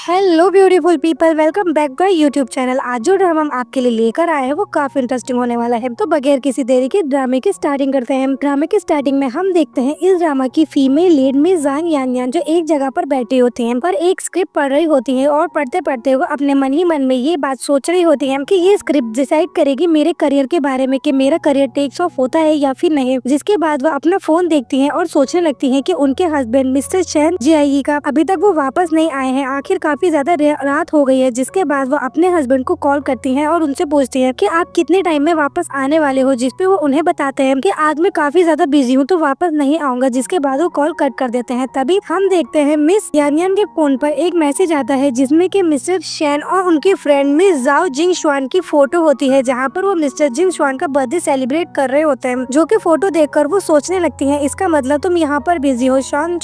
Hello beautiful people, welcome back by YouTube channel. आज जो drama हम आपके लिए लेकर आए हैं वो काफी इंटरेस्टिंग होने वाला है। तो बगैर किसी देरी के ड्रामे की स्टार्टिंग करते हैं। ड्रामे की स्टार्टिंग में हम देखते हैं इस ड्रामा की फीमेल लीड में जांग यानयान जो एक जगह पर बैठी होती हैं पर एक स्क्रिप्ट पढ़ रही होती है और पढ़ते पढ़ते वो अपने मन ही मन में ये बात सोच रही होती है कि ये स्क्रिप्ट डिसाइड करेगी मेरे करियर के बारे में कि मेरा करियर टेक्स ऑफ होता है या फिर नहीं। जिसके बाद वो अपना फोन देखती है और सोचने लगती है कि उनके हस्बैंड मिस्टर चैन जीआईई का अभी तक वो वापस नहीं आए हैं। आखिर काफी ज्यादा रात हो गई है। जिसके बाद वो अपने हस्बैंड को कॉल करती हैं और उनसे पूछती है कि आप कितने टाइम में वापस आने वाले हो। जिसपे वो उन्हें बताते हैं कि आज मैं काफी ज्यादा बिजी हूँ तो वापस नहीं आऊंगा। जिसके बाद वो कॉल कट कर देते हैं। तभी हम देखते हैं मिस यानयान के फोन पर एक मैसेज आता है जिसमें कि मिस्टर शैन और उनकी फ्रेंड मिस जाओ जिंग शुआन की फोटो होती है, जहाँ पर वो मिस्टर जिंग शुआन का बर्थडे सेलिब्रेट कर रहे होते हैं। जो कि फोटो देखकर वो सोचने लगती है इसका मतलब तुम यहाँ पर बिजी हो शान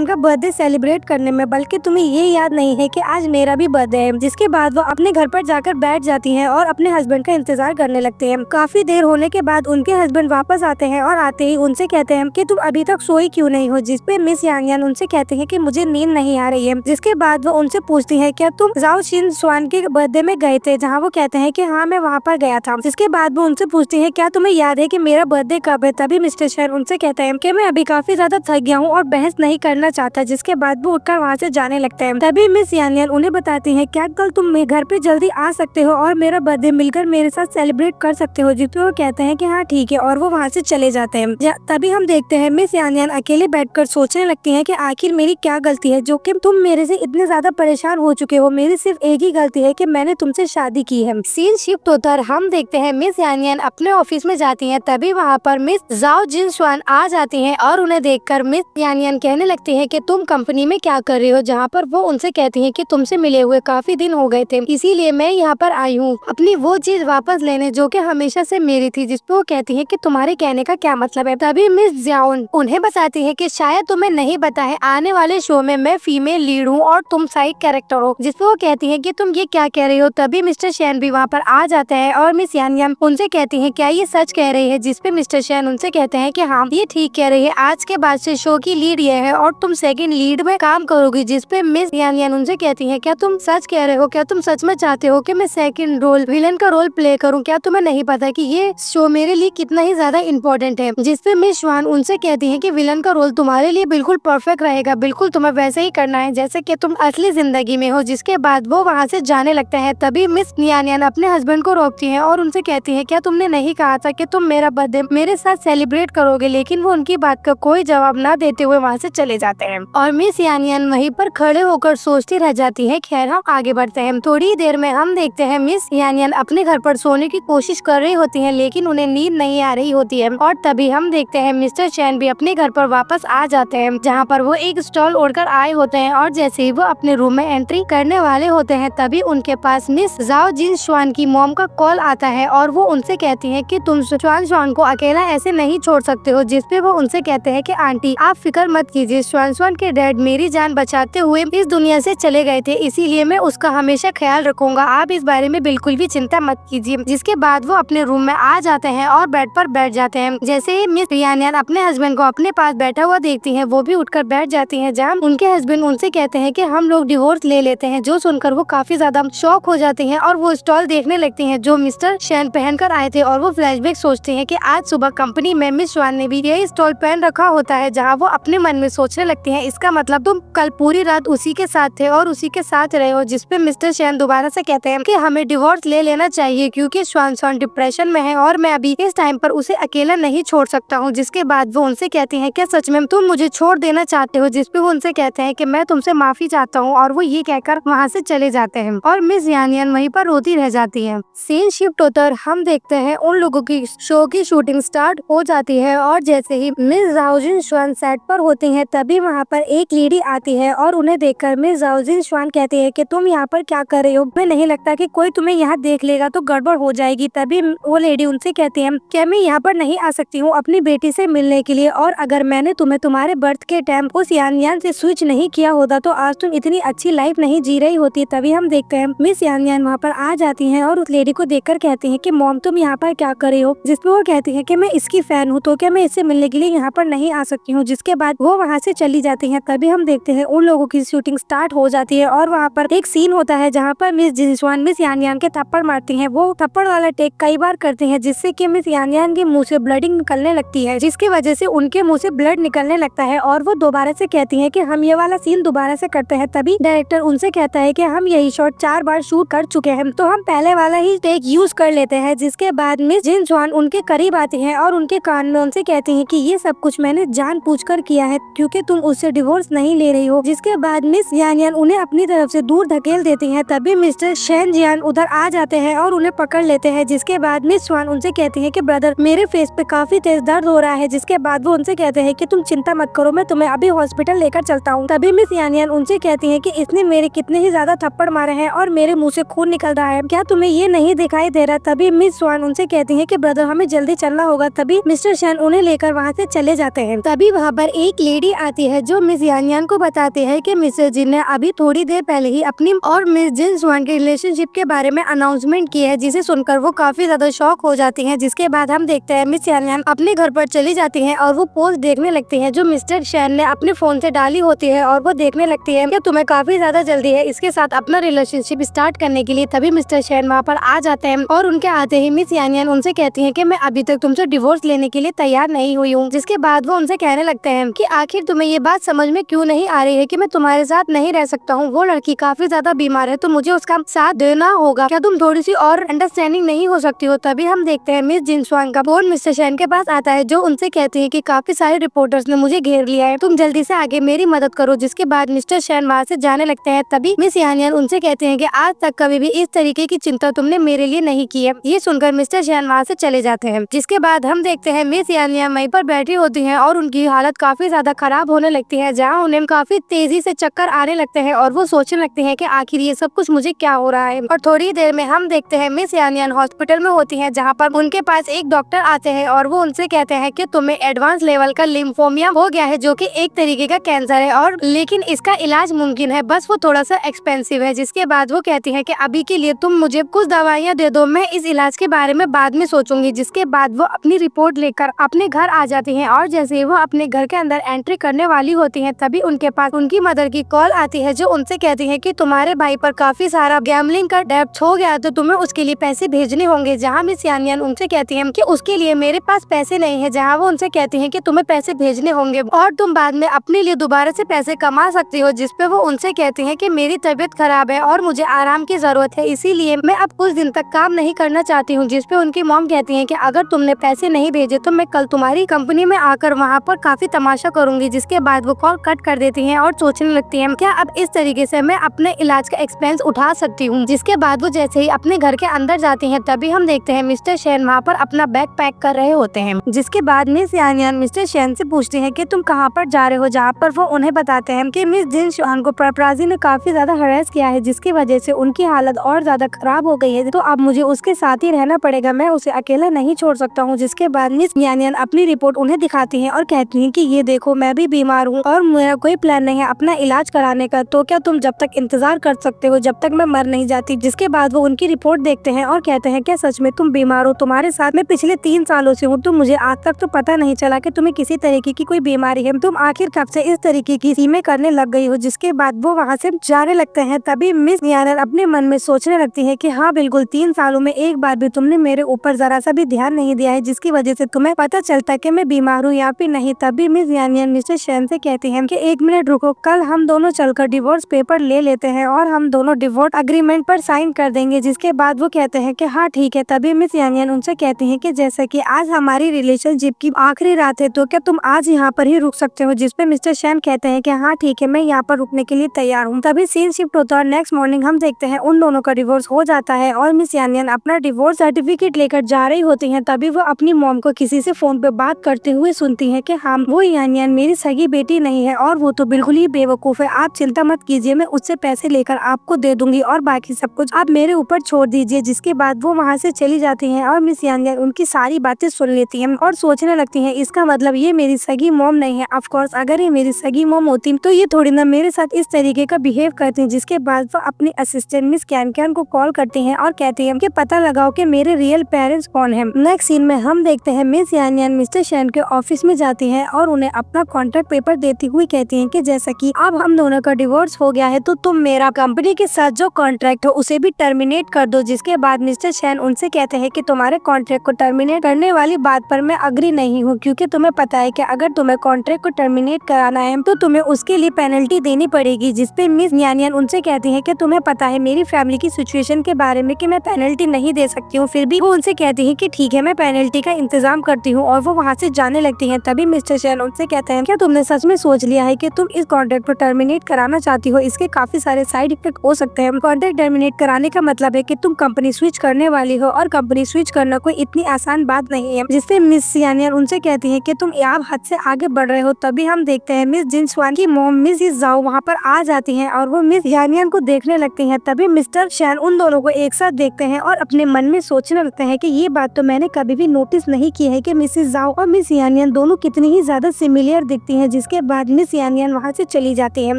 का बर्थडे सेलिब्रेट करने में, बल्कि तुम्हें ये याद नहीं है कि आज मेरा भी बर्थडे है। जिसके बाद वो अपने घर पर जाकर बैठ जाती हैं और अपने हस्बैंड का इंतजार करने लगते हैं। काफी देर होने के बाद उनके हस्बैंड वापस आते हैं और आते ही उनसे कहते हैं कि तुम अभी तक सोई क्यों नहीं हो। जिसपे मिस यानयान उनसे कहते हैं कि मुझे नींद नहीं आ रही है। जिसके बाद वो उनसे पूछती है क्या तुम जाओ जिंग शुआन के बर्थडे में गए थे, जहाँ वो कहते हैं कि हाँ मैं वहाँ पर गया था। जिसके बाद वो उनसे पूछती है क्या तुम्हें याद है कि मेरा बर्थडे कब है। तभी मिस्टर शैन उनसे कहते हैं कि मैं अभी काफी ज्यादा थक गया हूँ और बहस नहीं करना चाहता। जिसके बाद वो उठकर वहाँ से जाने लगते हैं। तभी मिस यानयान उन्हें बताती है क्या कल तुम घर पे जल्दी आ सकते हो और मेरा बर्थडे मिलकर मेरे साथ सेलिब्रेट कर सकते हो। जिसपे वो कहते हैं कि हाँ ठीक है और वो वहाँ से चले जाते हैं। तभी हम देखते हैं मिस यानयान अकेले बैठकर सोचने लगती हैं कि आखिर मेरी क्या गलती है जो कि तुम मेरे से इतने ज्यादा परेशान हो चुके हो। मेरी सिर्फ एक ही गलती है कि मैंने तुमसे शादी की है। सीन शिफ्ट होकर हम देखते हैं मिस यानयान अपने ऑफिस में जाती हैं। तभी वहाँ पर मिस जाओ जिंग शुआन आ जाती हैं और उन्हें देखकर मिस यानयान कहने लगती है कि तुम कंपनी में क्या कर रही हो। जहाँ पर वो उनसे कहती हैं कि तुमसे मिले हुए काफी दिन हो गए थे, इसीलिए मैं यहाँ पर आई हूँ अपनी वो चीज वापस लेने जो कि हमेशा से मेरी थी। जिसपे वो कहती है कि तुम्हारे कहने का क्या मतलब है। तभी मिस जाओन उन्हें बताती है कि शायद तुम्हें नहीं पता है आने वाले शो में मैं फीमेल लीड हूँ और तुम साइड कैरेक्टर हो। जिसपे वो कहती है कि तुम ये क्या कह रही हो। तभी मिस्टर शैन भी वहाँ पर आ जाता है और मिस यानयान उनसे कहती है क्या ये सच कह रही है। जिसपे मिस्टर शैन उनसे कहते हैं कि हाँ ये ठीक कह रही है, आज के बाद से शो की लीड ये है और तुम सेकंड लीड में काम करोगी। जिसपे मिस यानयान उनसे कहती है क्या तुम सच कह रहे हो, क्या तुम सच में चाहते हो कि मैं सेकंड रोल विलन का रोल प्ले करूं। क्या तुम्हें नहीं पता कि ये शो मेरे लिए कितना ही ज्यादा इम्पोर्टेंट है। जिसपे मिस शुआन उनसे कहती है कि विलन का रोल तुम्हारे लिए बिल्कुल परफेक्ट रहेगा, बिल्कुल तुम्हें वैसे ही करना है जैसे कि तुम असली जिंदगी में हो। जिसके बाद वो वहाँ से जाने लगते हैं। तभी मिस यानयान अपने हस्बैंड को रोकती है और उनसे कहती है क्या तुमने नहीं कहा था कि तुम मेरा बर्थडे मेरे साथ सेलिब्रेट करोगे। लेकिन वो उनकी बात का कोई जवाब न देते हुए वहाँ से चले जाते हैं और मिस यानयान वहीं पर खड़े होकर सोचती रह जाती है। खैर हम आगे बढ़ते हैं। थोड़ी देर में हम देखते हैं मिस यानयान अपने घर पर सोने की कोशिश कर रही होती हैं लेकिन उन्हें नींद नहीं आ रही होती है। और तभी हम देखते हैं मिस्टर चैन भी अपने घर पर वापस आ जाते हैं, जहाँ पर वो एक स्टॉल ओढ़कर आए होते हैं। और जैसे ही वो अपने रूम में एंट्री करने वाले होते हैं तभी उनके पास मिस जाओ जिंग शुआन की मॉम का कॉल आता है और वो उनसे कहती है कि तुम चुआन शुआन को अकेला ऐसे नहीं छोड़ सकते हो। जिसपे वो उनसे कहते हैं कि आंटी आप फिक्र मत कीजिए, चुआन शुआन के डैड मेरी जान बचाते हुए इस दुनिया से चले गए थे, इसीलिए मैं उसका हमेशा ख्याल रखूंगा, आप इस बारे में बिल्कुल भी चिंता मत कीजिए। जिसके बाद वो अपने रूम में आ जाते हैं और बेड पर बैठ जाते हैं। जैसे ही मिस यानयान अपने हस्बैंड को अपने पास बैठा हुआ देखती हैं वो भी उठकर बैठ जाती हैं, जहाँ उनके हस्बैंड उनसे कहते हैं कि हम लोग डिवोर्स ले लेते हैं। जो सुनकर वो काफी ज्यादा शॉक हो जाती हैं और वो स्टॉल देखने लगती हैं जो मिस्टर शैन पहन कर आए थे। और वो फ्लैशबैक सोचते हैं कि आज सुबह कंपनी में मिस शुआन ने भी यही स्टॉल पहन रखा होता है। जहाँ वो अपने मन में सोचने लगती हैं इसका मतलब तुम कल पूरी रात उसी के साथ थे और उसी के साथ रहे हो। जिसपे मिस्टर शैन दोबारा से कहते हैं कि हमें डिवोर्स ले लेना चाहिए क्योंकि शुआन डिप्रेशन में है और मैं अभी इस टाइम पर उसे अकेला नहीं छोड़ सकता हूँ। जिसके बाद वो उनसे कहती हैं क्या सच में तुम मुझे छोड़ देना चाहते हो। जिसपे वो उनसे कहते हैं कि मैं तुमसे माफी चाहता हूँ और वो ये कहकर वहाँ से चले जाते हैं और मिस यानयान वहीं पर रोती रह जाती है। सीन शिफ्ट होकर हम देखते हैं उन लोगों की शो की शूटिंग स्टार्ट हो जाती है और जैसे ही मिस जाओ जिंग शुआन सेट पर होती है तभी वहाँ पर एक लेडी आती है और उन्हें देखकर मिस जाओ जिंग शुआन कहती है कि तुम यहाँ पर क्या कर रहे हो, मैं नहीं लगता कि कोई तुम्हें यहाँ देख लेगा तो गड़बड़ हो जाएगी। तभी वो लेडी उनसे कहती है क्या मैं यहाँ पर नहीं आ सकती हूँ अपनी बेटी से मिलने के लिए, और अगर मैंने तुम्हें तुम्हारे बर्थ के टाइम उस यानयान से स्विच नहीं किया होता तो आज तुम इतनी अच्छी लाइफ नहीं जी रही होती। तभी हम देखते हैं मिस यानयान वहाँ पर आ जाती हैं और उस लेडी को देखकर कहती हैं कि मॉम तुम यहाँ पर क्या कर रही हो। जिसपे वो कहती है कि मैं इसकी फैन हूँ तो क्या मैं इससे मिलने के लिए यहाँ पर नहीं आ सकती हूँ। जिसके बाद वो वहाँ से चली जाती है। तभी हम देखते हैं उन लोगों की शूटिंग स्टार्ट हो जाती होती है और वहाँ पर एक सीन होता है जहाँ पर मिस जिनसुआन मिस यान यान के थप्पड़ मारती हैं। वो थप्पड़ वाला टेक कई बार करती हैं जिससे कि मिस यान यान के मुंह से ब्लडिंग निकलने लगती है, जिसकी वजह से उनके मुंह से ब्लड निकलने लगता है और वो दोबारा से कहती हैं कि हम ये वाला सीन दोबारा से करते हैं। तभी डायरेक्टर उनसे कहता है कि हम यही शॉट 4 बार शूट कर चुके हैं, तो हम पहले वाला ही टेक यूज कर लेते हैं। जिसके बाद मिस जिनसुआन उनके करीब आती है और उनके कान में उनसे कहती है कि ये सब कुछ मैंने जानबूझकर किया है क्योंकि तुम उससे डिवोर्स नहीं ले रही हो। जिसके बाद मिस यान यान उन्हें अपनी तरफ से दूर धकेल देती है। तभी मिस्टर शेन जियान उधर आ जाते हैं और उन्हें पकड़ लेते हैं। जिसके बाद मिस स्वान उनसे कहती है कि ब्रदर मेरे फेस पे काफी तेज दर्द हो रहा है। जिसके बाद वो उनसे कहते हैं कि तुम चिंता मत करो, मैं तुम्हें अभी हॉस्पिटल लेकर चलता हूँ। तभी मिस यान यान उनसे कहती है कि इसने मेरे कितने ही ज्यादा थप्पड़ मारे हैं और मेरे मुंह से खून निकल रहा है, क्या तुम्हें ये नहीं दिखाई दे रहा। तभी मिस स्वान उनसे कहती है कि ब्रदर हमें जल्दी चलना होगा। तभी मिस्टर शेन उन्हें लेकर वहाँ से चले जाते हैं। तभी वहाँ पर एक लेडी आती है जो मिस यान यान को बताती है कि मिस्टर जिन ने अभी थोड़ी देर पहले ही अपनी और मिस जिनसुआन के रिलेशनशिप के बारे में अनाउंसमेंट की है, जिसे सुनकर वो काफी ज्यादा शॉक हो जाती हैं। जिसके बाद हम देखते हैं मिस यान यान अपने घर पर चली जाती हैं और वो पोस्ट देखने लगती हैं जो मिस्टर शेन ने अपने फोन से डाली होती है और वो देखने लगती है कि तुम्हें काफी ज्यादा जल्दी है इसके साथ अपना रिलेशनशिप स्टार्ट करने के लिए। तभी मिस्टर शेन वहाँ पर आ जाते हैं और उनके आते ही मिस यान यान उनसे कहती है कि मैं अभी तक तुमसे डिवोर्स लेने के लिए तैयार नहीं हुई हूँ। जिसके बाद वो उनसे कहने लगते हैं कि आखिर तुम्हें ये बात समझ में क्यों नहीं आ रही है कि मैं तुम्हारे साथ नहीं रह सकता हूँ। वो लड़की काफी ज्यादा बीमार है तो मुझे उसका साथ देना होगा, क्या तुम थोड़ी सी और अंडरस्टैंडिंग नहीं हो सकती हो। तभी हम देखते हैं मिस जिनसुआन का फोन मिस्टर शेन के पास आता है जो उनसे कहती है कि काफी सारे रिपोर्टर्स ने मुझे घेर लिया है, तुम जल्दी से आगे मेरी मदद करो। जिसके बाद मिस्टर शेन वहाँ से जाने लगते हैं। तभी मिस यान यान उनसे कहते हैं कि आज तक कभी भी इस तरीके की चिंता तुमने मेरे लिए नहीं की है। ये सुनकर मिस्टर शेन वहाँ से चले जाते हैं। जिसके बाद हम देखते हैं मिस यान यान वहीं पर बैठी होती है और उनकी हालत काफी ज्यादा खराब होने लगती है, जहाँ उन्हें काफी तेजी से चक्कर आने लगते हैं और वो सोचने लगते हैं कि आखिर ये सब कुछ मुझे क्या हो रहा है। और थोड़ी देर में हम देखते हैं मिस यान यान हॉस्पिटल में होती हैं, जहाँ पर उनके पास एक डॉक्टर आते हैं और वो उनसे कहते हैं कि तुम्हें एडवांस लेवल का लिम्फोमिया हो गया है जो कि एक तरीके का कैंसर है और लेकिन इसका इलाज मुमकिन है, बस वो थोड़ा सा एक्सपेंसिव है। जिसके बाद वो कहती है कि अभी के लिए तुम मुझे कुछ दवाइयाँ दे दो, मैं इस इलाज के बारे में बाद में सोचूंगी। जिसके बाद वो अपनी रिपोर्ट लेकर अपने घर आ जाती हैं और जैसे ही वो अपने घर के अंदर एंट्री करने वाली होती हैं तभी उनके पास उनकी मदर की कॉल आती है जो उनसे कहती है कि तुम्हारे भाई पर काफी सारा गैम्बलिंग का डेब्ट हो गया तो तुम्हें उसके लिए पैसे भेजने होंगे। जहाँ मिस यान यान उनसे कहती है कि उसके लिए मेरे पास पैसे नहीं है, जहाँ वो उनसे कहती है कि तुम्हें पैसे भेजने होंगे और तुम बाद में अपने लिए दोबारा से पैसे कमा सकती हो। जिसपे वो उनसे कहती है कि मेरी तबीयत खराब है और मुझे आराम की जरूरत है, इसीलिए मैं अब कुछ दिन तक काम नहीं करना चाहती हूँ। जिसपे उनकी मॉम कहती है कि अगर तुमने पैसे नहीं भेजे तो मैं कल तुम्हारी कंपनी में आकर वहाँ पर काफी तमाशा करूंगी। जिसके बाद वो कॉल कट कर देती हैं और सोचने लगती हैं क्या अब इस तरीके से मैं अपने इलाज का एक्सपेंस उठा सकती हूँ। जिसके बाद वो जैसे ही अपने घर के अंदर जाती हैं तभी हम देखते हैं मिस्टर शेन वहाँ पर अपना बैग पैक कर रहे होते हैं। जिसके बाद मिस यान यान मिस्टर शेन से पूछती है कि तुम कहाँ पर जा रहे हो, जहाँ पर वो उन्हें बताते हैं कि मिस जिनसुआन को पेपराजी ने काफी ज्यादा हरास किया है जिसकी वजह से उनकी हालत और ज्यादा खराब हो गई है, तो अब मुझे उसके साथ ही रहना पड़ेगा, मैं उसे अकेला नहीं छोड़ सकता हूँ। जिसके बाद मिस यान यान अपनी रिपोर्ट उन्हें दिखाती हैं और कहती हैं कि ये देखो मैं भी बीमार हूँ और मेरा कोई प्लान नहीं है अपना इलाज कराने का, तो क्या तुम जब तक इंतजार कर सकते हो जब तक मैं मर नहीं जाती। जिसके बाद वो उनकी रिपोर्ट देखते हैं और कहते हैं क्या सच में तुम बीमार हो, तुम्हारे साथ मैं पिछले 3 सालों से हूँ, तो मुझे आज तक तो पता नहीं चला कि तुम्हें किसी तरीके की कोई बीमारी है, तुम आखिर कब से इस तरीके की सीमें करने लग गई हो। जिसके बाद वो वहाँ से जाने लगते हैं। तभी मिस यान अपने मन में सोचने लगती है कि हाँ बिल्कुल 3 सालों में एक बार भी तुमने मेरे ऊपर जरा सा भी ध्यान नहीं दिया है, जिसकी वजह से तुम्हें पता चलता है कि मैं बीमार हूँ या फिर नहीं। तभी मिस यान मिस्टर शेन से कहती हैं कि 1 मिनट रुको, कल हम दोनों चलकर डिवोर्स पेपर ले लेते हैं और हम दोनों डिवोर्स अग्रीमेंट पर साइन कर देंगे। जिसके बाद वो कहते हैं कि हाँ ठीक है। तभी मिस यान उनसे कहती हैं कि जैसा कि आज हमारी रिलेशनशिप की आखिरी रात है तो क्या तुम आज यहाँ पर ही रुक सकते हो। जिसपे मिस्टर शेन कहते हैं कि हाँ ठीक है, मैं यहाँ पर रुकने के लिए तैयार हूँ। तभी सीन शिफ्ट होता है। नेक्स्ट मॉर्निंग हम देखते हैं उन दोनों का डिवोर्स हो जाता है और मिस यान अपना डिवोर्स सर्टिफिकेट लेकर जा रही होती हैं। तभी वो अपनी मॉम को किसी से फोन पे बात करते हुए सुनती है कि हाँ वो यान मेरी सगी बेटी नहीं है और वो तो बिल्कुल ही बेवकूफ है, आप चिंता मत कीजिए, मैं उससे पैसे लेकर आपको दे दूंगी और बाकी सब कुछ आप मेरे ऊपर छोड़ दीजिए। जिसके बाद वो वहाँ से चली जाती हैं और मिस यान उनकी सारी बातें सुन लेती हैं और सोचने लगती हैं इसका मतलब ये मेरी सगी मॉम नहीं है। ऑफ कोर्स अगर ये मेरी सगी मॉम होती तो ये थोड़ी ना मेरे साथ इस तरीके का बिहेव करती। जिसके बाद वो अपनी असिस्टेंट मिस कैन को कॉल करती हैं और कहती हैं कि पता लगाओ कि मेरे रियल पेरेंट्स कौन है। नेक्स्ट सीन में हम देखते हैं मिस यान मिस्टर शेन के ऑफिस में जाती हैं और उन्हें अपना कॉन्ट्रैक्ट पेपर देती हुई कहती हैं कि जैसा कि अब हम दोनों का डिवोर्स हो गया है तो तुम मेरा कंपनी के साथ जो कॉन्ट्रैक्ट हो उसे भी टर्मिनेट कर दो। जिसके बाद मिस्टर शैन उनसे कहते हैं कि तुम्हारे कॉन्ट्रैक्ट को टर्मिनेट करने वाली बात पर मैं अग्री नहीं हूँ, क्योंकि तुम्हें पता है कि अगर तुम्हें कॉन्ट्रैक्ट को टर्मिनेट कराना है तो तुम्हें उसके लिए पेनल्टी देनी पड़ेगी। जिसपे मिस यान यान उनसे कहती है कि तुम्हें पता है मेरी फैमिली की सिचुएशन के बारे में कि मैं पेनल्टी नहीं दे सकती हूँ। फिर भी वो उनसे कहती है कि ठीक है, मैं पेनल्टी का इंतजाम करती हूँ, और वो वहाँ से जाने लगती है। तभी मिस्टर शैन उनसे कहते हैं क्या तुमने सच में सोच लिया है कि तुम इस कॉन्ट्रैक्ट को टर्मिनेट कराना चाहती हो? इसके काफी सारे साइड इफेक्ट हो सकते हैं। कॉन्ट्रैक्ट टर्मिनेट कराने का मतलब है कि तुम कंपनी स्विच करने वाली हो, और कंपनी स्विच करना कोई इतनी आसान बात नहीं है। जिससे मिस यान यान उनसे कहती है कि तुम आप हद से आगे बढ़ रहे हो। तभी हम देखते हैं मिस जिन स्वान की मॉम मिस जाओ वहाँ पर आ जाती है और वो मिस यान यान को देखने लगती है। तभी मिस्टर शैन उन दोनों को एक साथ देखते हैं और अपने मन में सोचने लगते हैं कि ये बात तो मैंने कभी भी नोटिस नहीं की है कि मिसेस जाओ और मिस यान यान दोनों कितनी ही ज्यादा सिमिलर दिखती हैं। जिसके बाद मिस यान यान वहाँ से चली जाती है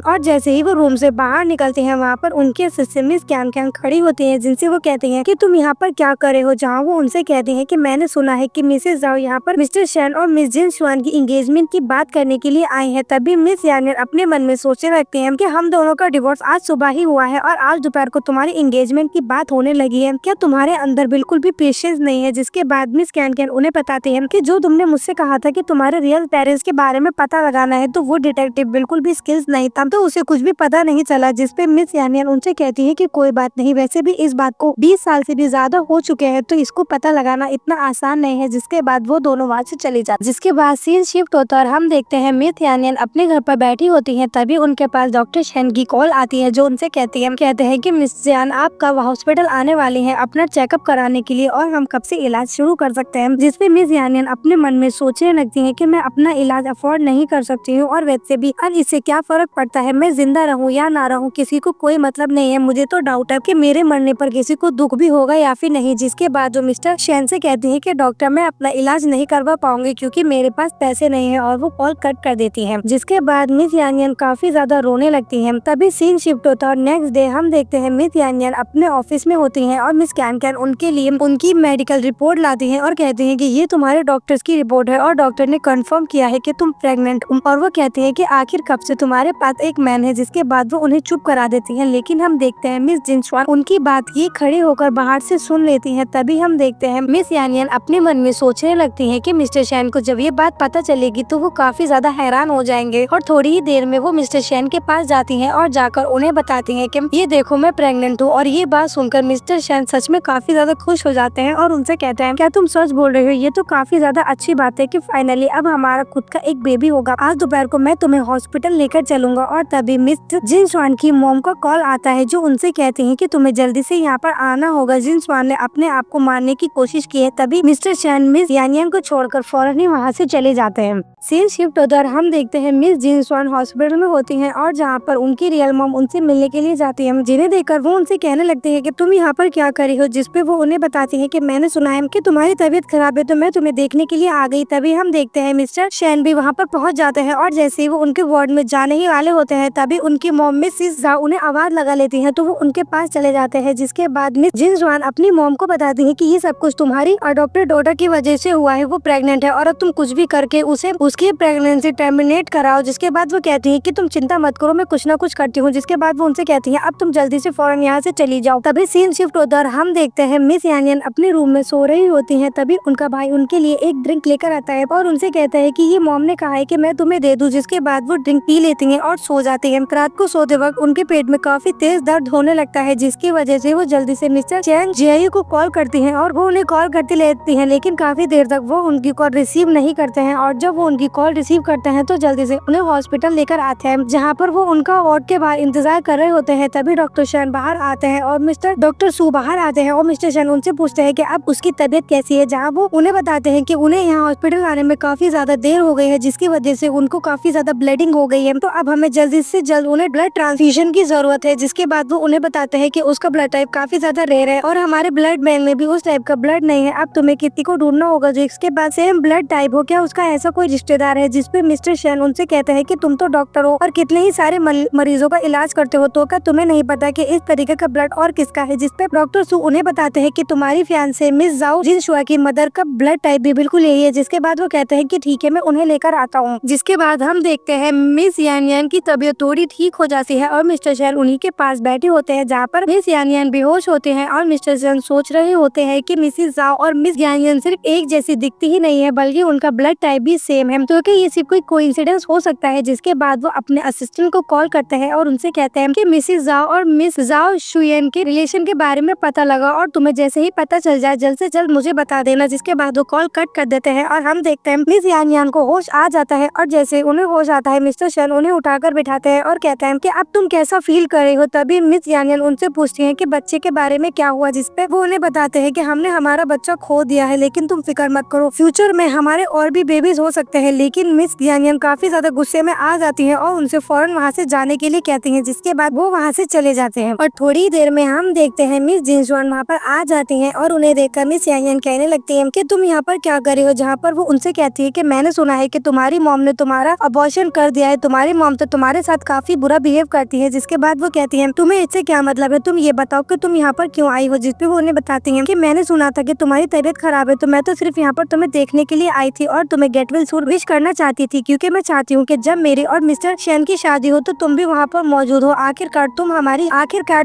और जैसे ही वो रूम से बाहर निकलती हैं वहाँ पर उनके असिस्टेंट मिस कैन कैन खड़ी होती है, जिनसे वो कहती हैं कि तुम यहाँ पर क्या कर रहे हो। जहाँ वो उनसे कहती हैं कि मैंने सुना है कि मिसेस जाओ यहाँ पर मिस्टर शैन और मिस जिन स्वान की एंगेजमेंट की बात करने के लिए आई है। तभी मिस यान यान अपने मन में सोचने लगती हैं कि हम दोनों का डिवोर्स आज सुबह ही हुआ है और आज दोपहर को तुम्हारी एंगेजमेंट की बात होने लगी है। क्या तुम्हारे अंदर बिल्कुल भी पेशेंस नहीं है? जिसके बाद मिस कैन कैन उन्हें बताती है कि जो तुमने मुझसे कहा था कि तुम्हारे रियल पेरेंट्स के बारे में पता लगाना है, तो वो डिटेक्टिव बिल्कुल भी स्किल्स नहीं था, तो उसे कुछ भी पता नहीं चला। जिसपे मिस यान यान उनसे कहती है कि कोई बात नहीं, वैसे भी इस बात को 20 साल से भी ज्यादा हो चुके हैं, तो इसको पता लगाना इतना आसान नहीं है। जिसके बाद वो दोनों वहाँ से चली जाती। जिसके बाद सीन शिफ्ट होता है और हम देखते हैं मिस यान यान अपने घर पर बैठी होती है। तभी उनके पास डॉक्टर शैन की कॉल आती है, जो उनसे कहते हैं कि मिस यान आप कब हॉस्पिटल आने वाली हैं अपना चेकअप कराने के लिए, और हम कब से इलाज शुरू कर सकते हैं। जिसपे मिस यान यान अपने मन में सोचने लगती है कि मैं अपना इलाज अफोर्ड नहीं कर सकती हूँ, और वैसे भी अब इससे क्या फर्क पड़ता है, मैं जिंदा रहूँ या ना रहूँ, किसी को कोई मतलब नहीं है। मुझे तो डाउट है कि मेरे मरने पर किसी को दुख भी होगा या फिर नहीं। जिसके बाद जो मिस्टर शैन से कहती है कि डॉक्टर मैं अपना इलाज नहीं करवा पाऊंगी क्योंकि मेरे पास पैसे नहीं है, और वो कॉल कट कर देती है। जिसके बाद मिस यान यान काफी ज्यादा रोने लगती है। तभी सीन शिफ्ट होता है और नेक्स्ट डे हम देखते हैं मिस यान यान अपने ऑफिस में होती हैं और मिस कैन कैन उनके लिए उनकी मेडिकल रिपोर्ट लाती हैं और कहती हैं कि ये तुम्हारे डॉक्टर्स की रिपोर्ट है और डॉक्टर ने कंफर्म किया है कि तुम प्रेग्नेंट हो। और वो कहती हैं कि आखिर कब से तुम्हारे पास एक मैन है। जिसके बाद वो उन्हें चुप करा देती हैं, लेकिन हम देखते हैं मिस जिन स्वान उनकी बात ये खड़े होकर बाहर से सुन लेती हैं। तभी हम देखते हैं मिस यान यान अपने मन में सोचने लगती है कि मिस्टर शैन को जब ये बात पता चलेगी तो वो काफी ज्यादा हैरान हो जाएंगे। और थोड़ी ही देर में वो मिस्टर शैन के पास जाती हैं और जाकर उन्हें बताती हैं कि ये देखो मैं प्रेग्नेंट हूँ। और ये बात सुनकर मिस्टर शैन सच में काफी ज्यादा खुश हो जाते हैं और उनसे कहते हैं क्या तुम सच बोल रहे हो? ये तो काफी ज्यादा अच्छी बात है कि फाइनली अब हमारा खुद का एक बेबी होगा। आज दोपहर को मैं तुम्हें हॉस्पिटल लेकर चलूंगा। और तभी मिस्टर जिन स्वान की मॉम का कॉल आता है, जो उनसे कहती है कि तुम्हें जल्दी से यहाँ पर आना होगा। जिन स्वान ने अपने आप को मारने की कोशिश की है। तभी मिस्टर शैन मिस यान यान को छोड़कर फौरन ही वहाँ से चले जाते हैं। सीन शिफ्ट होता है, हम देखते हैं मिस जिन स्वान हॉस्पिटल में होती हैं और जहाँ पर उनकी रियल मॉम उनसे मिलने के लिए जाती है, जिन्हें देखकर वो उनसे कहने लगते हैं कि तुम यहाँ पर क्या कर रही हो। जिसपे वो उन्हें बताती है कि मैंने सुना है कि तुम्हारी तबीयत खराब है, तो मैं तुम्हें देखने के लिए आ गई। तभी हम देखते हैं मिस्टर शैन भी वहाँ पर पहुँच जाते हैं और जैसे ही वो उनके वार्ड में जाने ही वाले होते हैं, तभी उनकी मॉम मिस जाओ उन्हें आवाज लगा लेती है, तो वो उनके पास चले जाते हैं। जिसके बाद मिस जिन स्वान अपनी मॉम को बताती है कि ये सब कुछ तुम्हारी अडॉप्टेड डॉटर की वजह से हुआ है, वो प्रेग्नेंट है और अब तुम कुछ भी करके उसे उसकी प्रेगनेंसी टर्मिनेट कराओ। जिसके बाद वो कहती है कि तुम चिंता मत करो, मैं कुछ ना कुछ करती हूँ। जिसके बाद वो उनसे कहती है अब तुम जल्दी से फौरन यहाँ से चली जाओ। तभी सीन शिफ्ट होता है, हम देखते हैं मिस यान यान अपने रूम में सो रही होती हैं। तभी उनका भाई उनके लिए एक ड्रिंक लेकर आता है और उनसे कहता है कि ये मॉम ने कहा है कि मैं तुम्हें दे दूं। जिसके बाद वो ड्रिंक पी लेती हैं और सो जाती हैं। रात को सोते वक्त उनके पेट में काफी तेज दर्द होने लगता है, जिसकी वजह से वो जल्दी से मिस्टर चैन जीआईयू को कॉल करती हैं और वो उन्हें कॉल करती लेती हैं, लेकिन काफी देर तक वो उनकी कॉल रिसीव नहीं करते हैं। और जब वो उनकी कॉल रिसीव करते हैं तो जल्दी से उन्हें हॉस्पिटल लेकर आते हैं, जहाँ पर वो उनका वार्ड के बाहर इंतजार कर रहे होते हैं। तभी डॉक्टर शैन बाहर आते हैं और डॉक्टर सू बाहर आते हैं और मिस्टर शैन उनसे पूछते हैं कि अब उसकी तबीयत कैसी है। जहाँ वो उन्हें बताते हैं कि उन्हें यहाँ हॉस्पिटल आने में काफी ज्यादा देर हो गई है, जिसकी वजह से उनको काफी ज्यादा ब्लीडिंग हो गई है, तो अब हमें जल्दी से जल्द उन्हें ब्लड ट्रांसफ्यूजन की जरूरत है। जिसके बाद वो उन्हें बताते हैं कि उसका ब्लड टाइप काफी ज्यादा रेयर है और हमारे ब्लड बैंक में भी उस टाइप का ब्लड नहीं है। अब तुम्हें किसी को ढूंढना होगा जो इसके बाद सेम ब्लड टाइप हो, क्या उसका ऐसा कोई रिश्तेदार है। जिसपे मिस्टर शैन उनसे कहते हैं कि तुम तो डॉक्टर हो और कितने ही सारे मरीजों का इलाज करते हो, तो क्या तुम्हें नहीं पता कि इस तरीके का ब्लड और किसका है। जिसपे डॉक्टर सू उन्हें बताते हैं कि तुम्हारी फियांसे मिस जाओ जिन शुआ की मदर का ब्लड टाइप भी बिल्कुल यही है। जिसके बाद वो कहते हैं कि ठीक है मैं उन्हें लेकर आता हूँ। जिसके बाद हम देखते हैं मिस यान यान की तबीयत थोड़ी ठीक ठीक हो जाती है और मिस्टर शैन उन्हीं के पास बैठे होते हैं, जहाँ पर मिस यान यान बेहोश होते हैं और मिस्टर शैन सोच रहे होते हैं कि मिसिस जाओ और मिस यान यान सिर्फ एक जैसी दिखती ही नहीं है बल्कि उनका ब्लड टाइप भी सेम है, तो क्या ये सिर्फ कोई कोइंसिडेंस हो सकता है। जिसके बाद वो अपने असिस्टेंट को कॉल करते हैं और उनसे कहते हैं कि मिसिस जाओ और मिस जाओ शुयन के रिलेशन के बारे में पता लगा और तुम्हें जैसे ही पता चल जाए जल्द से जल्द मुझे बता देना। जिसके बाद वो कॉल कट कर देते हैं और हम देखते हैं मिस यान यान को होश आ जाता है और जैसे उन्हें होश आता है मिस्टर शैन उन्हें उठाकर बिठाते हैं और कहते हैं कि अब तुम कैसा फील कर रहे हो। तभी मिस यान यान उनसे पूछती है कि बच्चे के बारे में क्या हुआ, जिसपे वो उन्हें बताते हैं कि हमने हमारा बच्चा खो दिया है, लेकिन तुम फिक्र मत करो, फ्यूचर में हमारे और भी बेबीज हो सकते हैं। लेकिन मिस यान यान काफी ज्यादा गुस्से में आ जाती है और उनसे फौरन वहाँ से जाने के लिए कहती है। जिसके बाद वो वहाँ से चले जाते हैं और थोड़ी देर में हम देखते हैं मिस जिनसुआन वहाँ पर आ जाती है और उन्हें देखकर मिस यान यान कहने लगती है कि तुम यहाँ पर क्या कर रहे हो। जहाँ पर वो उनसे कहती है कि मैंने सुना है कि तुम्हारी मॉम ने तुम्हारा अबॉर्शन कर दिया है, तुम्हारी मॉम तो तुम्हारे साथ काफी बुरा बिहेव करती है। जिसके बाद वो कहती है तुम्हें इससे क्या मतलब है, तुम ये बताओ कि तुम यहाँ पर क्यों आई हो। जिसपे वो उन्हें बताती है कि मैंने सुना था कि तुम्हारी तबीयत खराब है, तो मैं तो सिर्फ यहाँ पर तुम्हें देखने के लिए आई थी और तुम्हें गेट वेल सून विश करना चाहती थी, क्योंकि मैं चाहती हूँ कि जब मेरी और मिस्टर शैन की शादी हो तो तुम भी वहाँ पर मौजूद हो। आखिरकार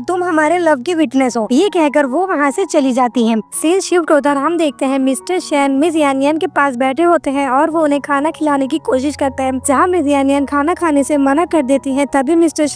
तुम हमारे लव की विटनेस हो। ये कहकर वो वहाँ से चली जाती है। सीन शिफ्ट होता है, हम देखते हैं मिस्टर शैन मिस यान यान के पास बैठे होते हैं और वो उन्हें खाना खिलाने की कोशिश करते हैं। जहाँ मिस यान यान खाना खाने से मना कर देती है तभी मिस्टर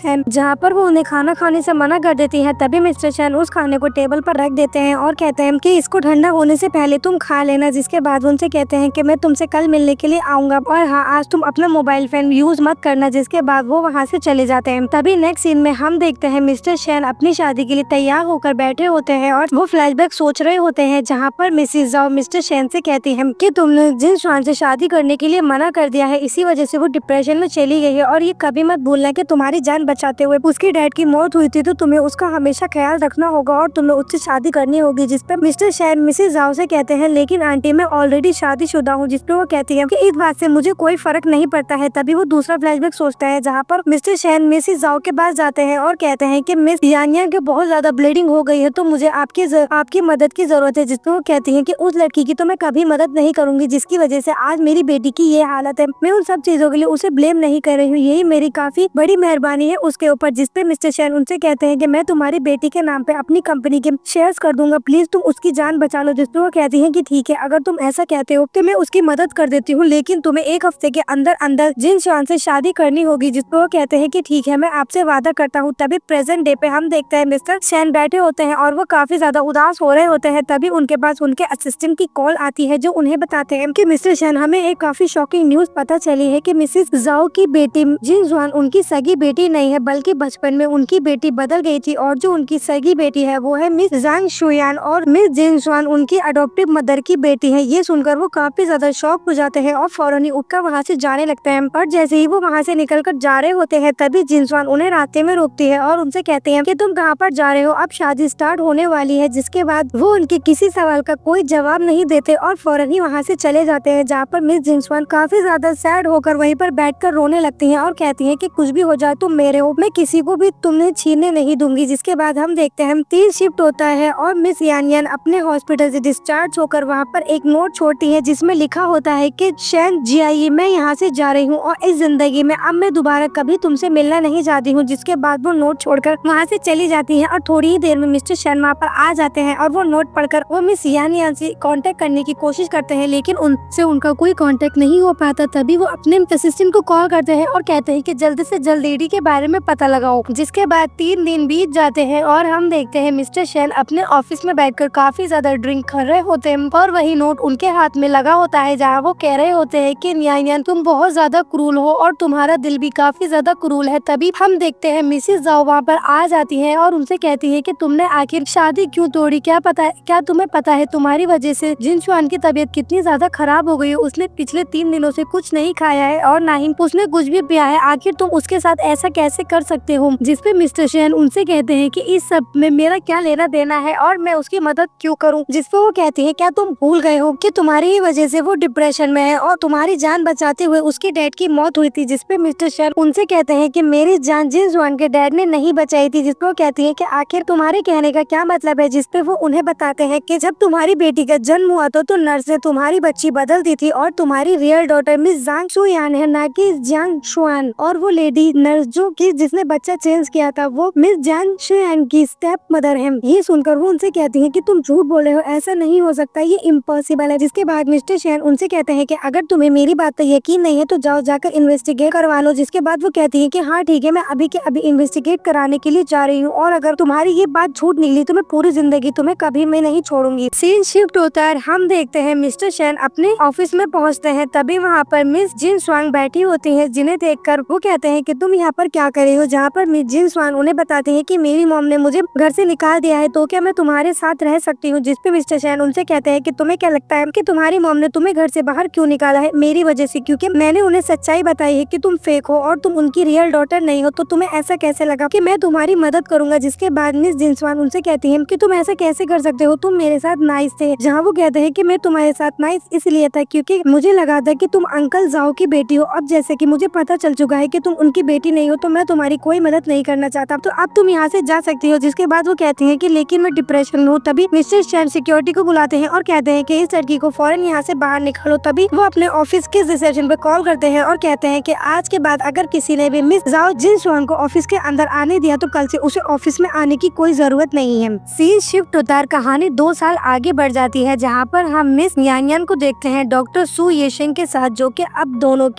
शैन उस खाने को टेबल पर रख देते हैं और कहते हैं कि इसको ठंडा होने से पहले तुम खा लेना। जिसके बाद उनसे कहते हैं कि मैं तुमसे कल मिलने के लिए आऊंगा और हाँ, आज तुम अपना मोबाइल फोन यूज मत करना। जिसके बाद वो वहाँ से चले जाते हैं। तभी नेक्स्ट सीन में हम देखते हैं मिस्टर शैन अपनी शादी के लिए तैयार होकर बैठे होते हैं और वो फ्लैशबैक सोच रहे होते हैं, जहाँ पर मिसिस जाओ मिस्टर शैन से कहती है कि तुमने जिनसुआन से शादी करने के लिए मना कर दिया है, इसी वजह से वो डिप्रेशन में चली गई है और ये कभी मत भूलना कि तुम्हारी जान बचाते हुए उसके डैड की मौत हुई थी, तो तुम्हें उसका हमेशा ख्याल रखना होगा और तुम्हें उससे शादी करनी होगी। जिसपे मिस्टर शैन मिसिस जाओ से कहते हैं लेकिन आंटी मैं ऑलरेडी शादीशुदा हूँ। जिसपे वो कहती है कि इस बात से मुझे कोई फर्क नहीं पड़ता है। तभी वो दूसरा फ्लैशबैक सोचता है, जहाँ पर मिस्टर शैन मिसिस जाओ के पास जाते हैं और कहते हैं कि मिस यान यान के बहुत ज्यादा ब्लीडिंग हो गई है, तो मुझे आपकी मदद की जरूरत है। जिसपे वो कहती है कि उस लड़की की तो मैं कभी मदद नहीं करूंगी जिसकी वजह से आज मेरी बेटी की ये हालत है। मैं उन सब चीजों के लिए उसे ब्लेम नहीं कर रही हूँ, यही मेरी काफी बड़ी मेहरबानी है उसके ऊपर। जिसपे मिस्टर शैन उनसे कहते हैं कि मैं तुम्हारी बेटी के नाम पे अपनी कंपनी के शेयर्स कर दूंगा, प्लीज तुम उसकी जान बचा लो। जिसपे वो कहती है कि ठीक है, अगर तुम ऐसा कहते हो तो मैं उसकी मदद कर देती हूँ, लेकिन तुम्हें एक हफ्ते के अंदर अंदर जिनसुआन से शादी करनी होगी। जिसपे वो कहते हैं कि ठीक है, मैं आपसे वादा करता हूँ। तभी प्रेजेंट डे पे हम देखते हैं मिस्टर शैन बैठे होते हैं और वो काफी ज्यादा उदास हो रहे होते हैं। तभी उनके पास उनके असिस्टेंट की कॉल आती है, जो उन्हें बताते हैं कि मिस्टर शैन हमें एक काफी शॉकिंग न्यूज पता चली है कि मिसिस जाओ की बेटी जिनसुआन उनकी सगी बेटी नहीं है, बल्कि बचपन में उनकी बेटी बदल गई थी और जो उनकी सगी बेटी है वो है मिस जांग शुयान और मिस जिनसुआन उनकी अडॉप्टिव मदर की बेटी है। ये सुनकर वो काफी ज्यादा शॉक हो जाते हैं और फौरन ही उठकर वहाँ से जाने लगते हैं। और जैसे ही वो वहाँ से निकलकर जा रहे होते हैं तभी जिनसुआन उन्हें रास्ते में रोकती है और उनसे कहते हैं कि तुम कहाँ पर जा रहे हो, अब शादी स्टार्ट होने वाली है। जिसके बाद वो उनके किसी सवाल का कोई जवाब नहीं देते और फौरन ही वहाँ से चले जाते हैं, जहाँ पर मिस जिनसुआन काफी ज्यादा सैड होकर वहीं पर बैठकर रोने लगती हैं और कहती हैं कि कुछ भी हो जाए तुम मेरे हो, मैं किसी को भी तुमने छीनने नहीं दूंगी। जिसके बाद हम देखते हैं 3 शिफ्ट होता है और मिस यान यान अपने हॉस्पिटल से डिस्चार्ज होकर वहाँ पर एक नोट छोड़ती है, जिसमें लिखा होता है कि शैन जियाई मैं यहाँ से जा रही हूँ और इस जिंदगी में अब मैं दोबारा कभी तुमसे मिलना नहीं चाहती हूँ। जिसके बाद वो नोट छोड़कर वहाँ से चली जाती है और थोड़ी ही देर में मिस्टर शैन वहाँ पर आ जाते हैं और वो नोट पढ़कर वो मिस यान यान से कांटेक्ट करने की कोशिश करते हैं, लेकिन उनसे उनका कोई कांटेक्ट नहीं हो पाता। तभी वो अपने असिस्टेंट को कॉल करते हैं और कहते हैं कि जल्दी से जल्द लेडी के बारे में पता लगाओ। जिसके बाद 3 दिन बीत जाते हैं और हम देखते हैं मिस्टर शैन अपने ऑफिस में बैठकर काफी ज्यादा ड्रिंक कर रहे होते हैं और वही नोट उनके हाथ में लगा होता है, जहाँ वो कह रहे होते हैं कि यान यान तुम बहुत ज्यादा क्रूल हो और तुम्हारा दिल भी काफी ज्यादा क्रूल है। तभी हम देखते हैं मिसिस जाओ वहाँ पर आ जाती है और उनसे कहती है कि तुमने आखिर शादी क्यों तोड़ी, क्या तुम्हें पता है तुम्हारी वजह से जिनसुआन की तबीयत कितनी ज्यादा खराब हो गई है। उसने पिछले 3 दिनों से कुछ नहीं खाया है और ना ही उसने कुछ भी पिया है, आखिर तुम उसके साथ ऐसा कैसे कर सकते हो। जिसपे मिस्टर शैन उनसे कहते हैं कि इस सब में मेरा क्या लेना देना है और मैं उसकी मदद क्यों करूं। जिसपे वो कहती है क्या तुम भूल गए हो कि तुम्हारी ही वजह से वो डिप्रेशन में है और तुम्हारी जान बचाते हुए उसके डैड की मौत हुई थी। जिसपे मिस्टर शैन उनसे कहते हैं कि मेरी जान जिनसुआन के डैड ने नहीं बचाई थी। जिसपे वो कहती है कि आखिर तुम्हारे कहने का क्या मतलब है। जिसपे वो उन्हें बताते हैं कि जब तुम्हारी बेटी का जन्म हुआ तो नर्स ने तुम्हारी बच्ची बदल दी थी और तुम्हारी रियल डॉटर मिस जांग शुयान है, ना कि जियांग शुआन। और वो लेडी नर्स जो कि जिसने बच्चा चेंज किया था वो मिस जान शेन की स्टेप मदर है। ये सुनकर वो उनसे कहती है कि तुम झूठ बोले हो, ऐसा नहीं हो सकता, ये इम्पॉसिबल है। जिसके बाद मिस्टर शेन उनसे कहते हैं कि अगर तुम्हें मेरी बात पर यकीन नहीं है तो जाओ जाकर इन्वेस्टिगेट करवा लो। जिसके बाद वो कहती है कि हाँ ठीक है, मैं अभी के अभी इन्वेस्टिगेट कराने के लिए जा रही हूँ और अगर तुम्हारी ये बात झूठ निकली तो मैं पूरी जिंदगी तुम्हें कभी मैं नहीं छोड़ूंगी। सीन शिफ्ट होता है, हम देखते हैं मिस्टर शेन अपने ऑफिस में पहुँचते हैं। तभी वहाँ पर मिस जिन स्वांग बैठी होती है, जिन्हें देखकर वो कहते हैं कि तुम यहाँ पर क्या कर रही हो। जहाँ पर मिस जिन स्वांग उन्हें बताती है कि मेरी मॉम ने मुझे घर से निकाल दिया है, तो क्या मैं तुम्हारे साथ रह सकती हूँ। जिसपे मिस्टर शेन उनसे कहते हैं कि तुम्हें क्या लगता है कि तुम्हारी मॉम ने तुम्हें घर से बाहर क्यों निकाला है? मेरी वजह से, क्योंकि मैंने उन्हें सच्चाई बताई है कि तुम फेक हो और तुम उनकी रियल डॉटर नहीं हो, तो तुम्हें ऐसा कैसे लगा कि मैं तुम्हारी मदद करूंगा। जिसके बाद मिस जिन स्वांग उनसे कहती है कि तुम ऐसा कैसे कर सकते हो, तुम मेरे साथ नाइस थे। जहाँ वो कहते हैं कि मैं तुम्हारे साथ नाइस इसलिए था क्योंकि मुझे लगा था कि तुम अंकल जाओ की बेटी हो। अब जैसे कि मुझे पता चल चुका है कि तुम उनकी बेटी नहीं हो, तो मैं तुम्हारी कोई मदद नहीं करना चाहता, तो अब तुम यहाँ से जा सकती हो। जिसके बाद वो कहती है कि लेकिन मैं डिप्रेशन में हूँ। तभी मिस्टर शेन सिक्योरिटी को बुलाते हैं और कहते हैं कि इस लड़की को फौरन यहाँ से बाहर निकालो। तभी वो अपने ऑफिस के रिसेप्शन पे कॉल करते हैं और कहते हैं कि आज के बाद अगर किसी ने भी मिस जाओ जिन स्वांग को ऑफिस के अंदर आने दिया तो कल से उसे ऑफिस में आने की कोई जरूरत नहीं है। सीन शिफ्ट होता है, कहानी 2 साल आगे बढ़ जाती है, जहाँ पर हम मिस यान को देखते हैं डॉक्टर सू येशेंग के साथ, जो कि अब दोनों